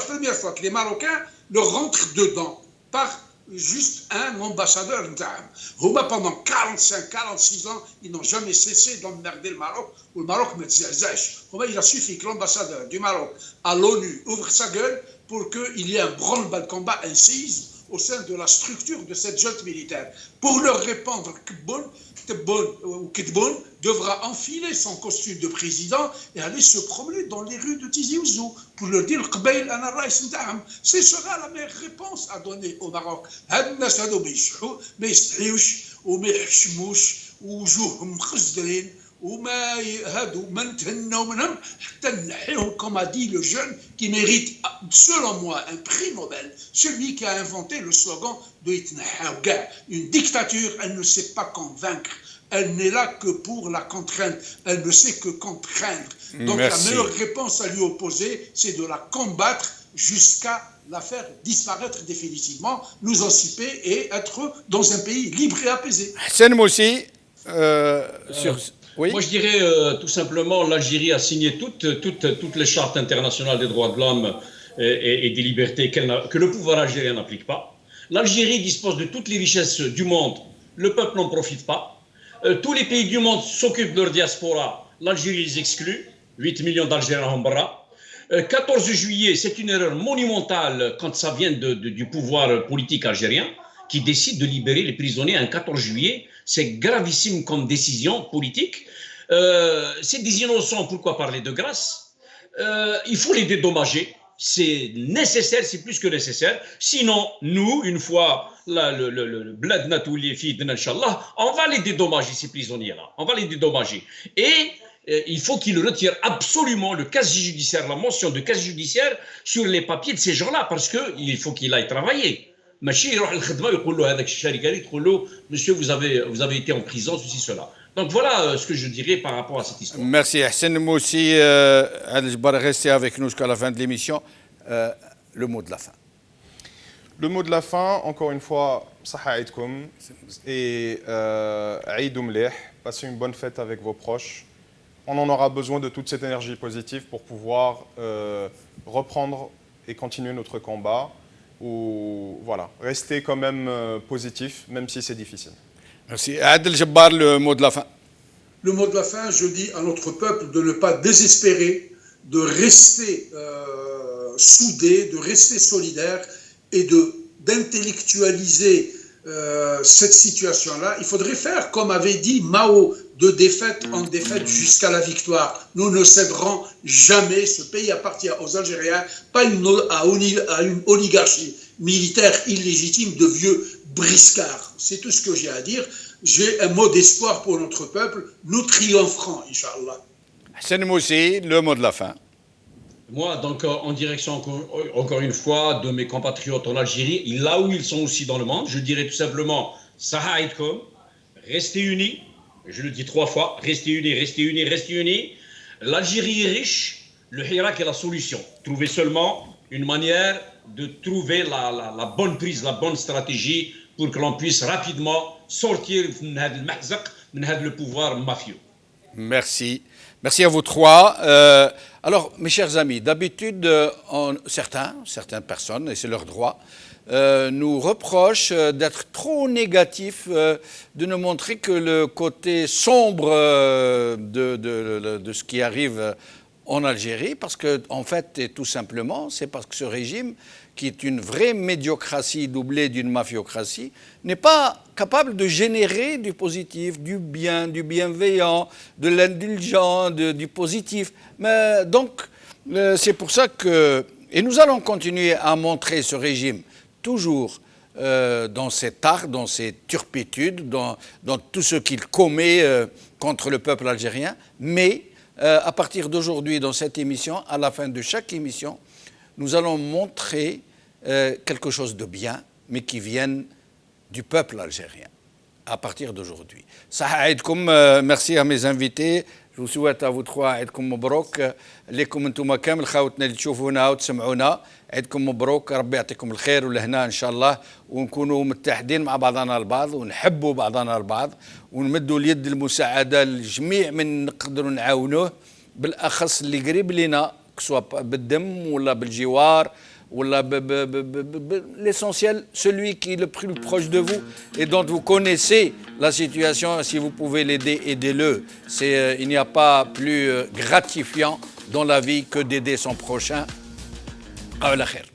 première fois que les Marocains leur rentrent dedans par juste un ambassadeur. Pendant 45-46 ans, ils n'ont jamais cessé d'emmerder le Maroc. Ou le Maroc me disait, il a suffi que l'ambassadeur du Maroc à l'ONU ouvre sa gueule pour qu'il y ait un branle-bas de combat, un séisme au sein de la structure de cette junte militaire. Pour leur répondre, Tebboune devra enfiler son costume de président et aller se promener dans les rues de Tizi Ouzou pour leur dire ce sera la meilleure réponse à donner au Maroc. Comme a dit le jeune qui mérite, selon moi, un prix Nobel, celui qui a inventé le slogan de une dictature, elle ne sait pas convaincre. Elle n'est là que pour la contrainte. Elle ne sait que contraindre. Donc la meilleure réponse à lui opposer, c'est de la combattre jusqu'à la faire disparaître définitivement, nous entiper et être dans un pays libre et apaisé. Hassan Moussi, oui. Moi, je dirais tout simplement, l'Algérie a signé toutes les chartes internationales des droits de l'homme et des libertés que le pouvoir algérien n'applique pas. L'Algérie dispose de toutes les richesses du monde. Le peuple n'en profite pas. Tous les pays du monde s'occupent de leur diaspora. L'Algérie les exclut. 8 millions d'Algériens en bras. 14 juillet, c'est une erreur monumentale quand ça vient du pouvoir politique algérien qui décide de libérer les prisonniers un 14 juillet. C'est gravissime comme décision politique. C'est des innocents, pourquoi parler de grâce? Il faut les dédommager. C'est nécessaire, c'est plus que nécessaire. Sinon, nous, une fois le bled natouli fid inchallah, on va les dédommager, ces prisonniers-là. On va les dédommager. Et il faut qu'ils retirent absolument le casier judiciaire, la mention de casier judiciaire sur les papiers de ces gens-là, parce qu'il faut qu'ils aillent travailler. Monsieur, vous avez été en prison, ceci, cela. Donc voilà ce que je dirais par rapport à cette histoire. Merci Hassan Moussi. Restez avec nous jusqu'à la fin de l'émission. Le mot de la fin. Le mot de la fin, encore une fois, Saha Aïdkoum et Aïdou Mleh, passez une bonne fête avec vos proches. On en aura besoin de toute cette énergie positive pour pouvoir reprendre et continuer notre combat. Ou voilà, rester quand même positif, même si c'est difficile. Merci. Adel Jabbar, le mot de la fin. Le mot de la fin, je dis à notre peuple de ne pas désespérer, de rester soudé, de rester solidaire et d'intellectualiser cette situation-là. Il faudrait faire, comme avait dit Mao, de défaite en défaite jusqu'à la victoire. Nous ne céderons jamais. Ce pays appartient aux Algériens, pas à une oligarchie militaire illégitime de vieux briscards. C'est tout ce que j'ai à dire. J'ai un mot d'espoir pour notre peuple. Nous triompherons, Inch'Allah. Hassan Moussi, le mot de la fin. Moi, donc, en direction, encore une fois, de mes compatriotes en Algérie, là où ils sont aussi dans le monde, je dirais tout simplement, Saha Aïdkoum, restez unis. Je le dis 3 fois, restez unis, restez unis, restez unis. L'Algérie est riche, le Hirak est la solution. Trouvez seulement une manière de trouver la bonne prise, la bonne stratégie pour que l'on puisse rapidement sortir le pouvoir mafieux. Merci. Merci à vous 3. Alors, mes chers amis, d'habitude, certaines personnes, et c'est leur droit, nous reprochent d'être trop négatifs, de ne montrer que le côté sombre de ce qui arrive en Algérie, parce que, en fait, et tout simplement, c'est parce que ce régime, qui est une vraie médiocratie doublée d'une mafiocratie, n'est pas capable de générer du positif, du bien, du bienveillant, de l'indulgent, du positif. Mais donc, c'est pour ça que... Et nous allons continuer à montrer ce régime toujours dans cet art, dans ses turpitudes, dans tout ce qu'il commet contre le peuple algérien. Mais à partir d'aujourd'hui, dans cette émission, à la fin de chaque émission, nous allons montrer quelque chose de bien, mais qui vienne du peuple algérien à partir d'aujourd'hui. Merci à mes invités. Je vous souhaite à vous trois عيدكم مبروك لكم انتم كامل خاوتنا اللي تشوفونا وتسمعونا. عيدكم مبروك، ربي يعطيكم الخير والهنا ان شاء الله، ونكونوا متحدين مع بعضنا البعض ونحبوا بعضنا البعض ونمدوا اليد المساعده لجميع من نقدروا نعاونوه، بالاخص اللي قريب لنا سواء بالدم ولا بالجوار ولا l'essentiel, celui qui est le plus proche de vous et dont vous connaissez la situation. Si vous pouvez l'aider, aidez-le. Il n'y a pas plus gratifiant dans la vie que d'aider son prochain. À la khair.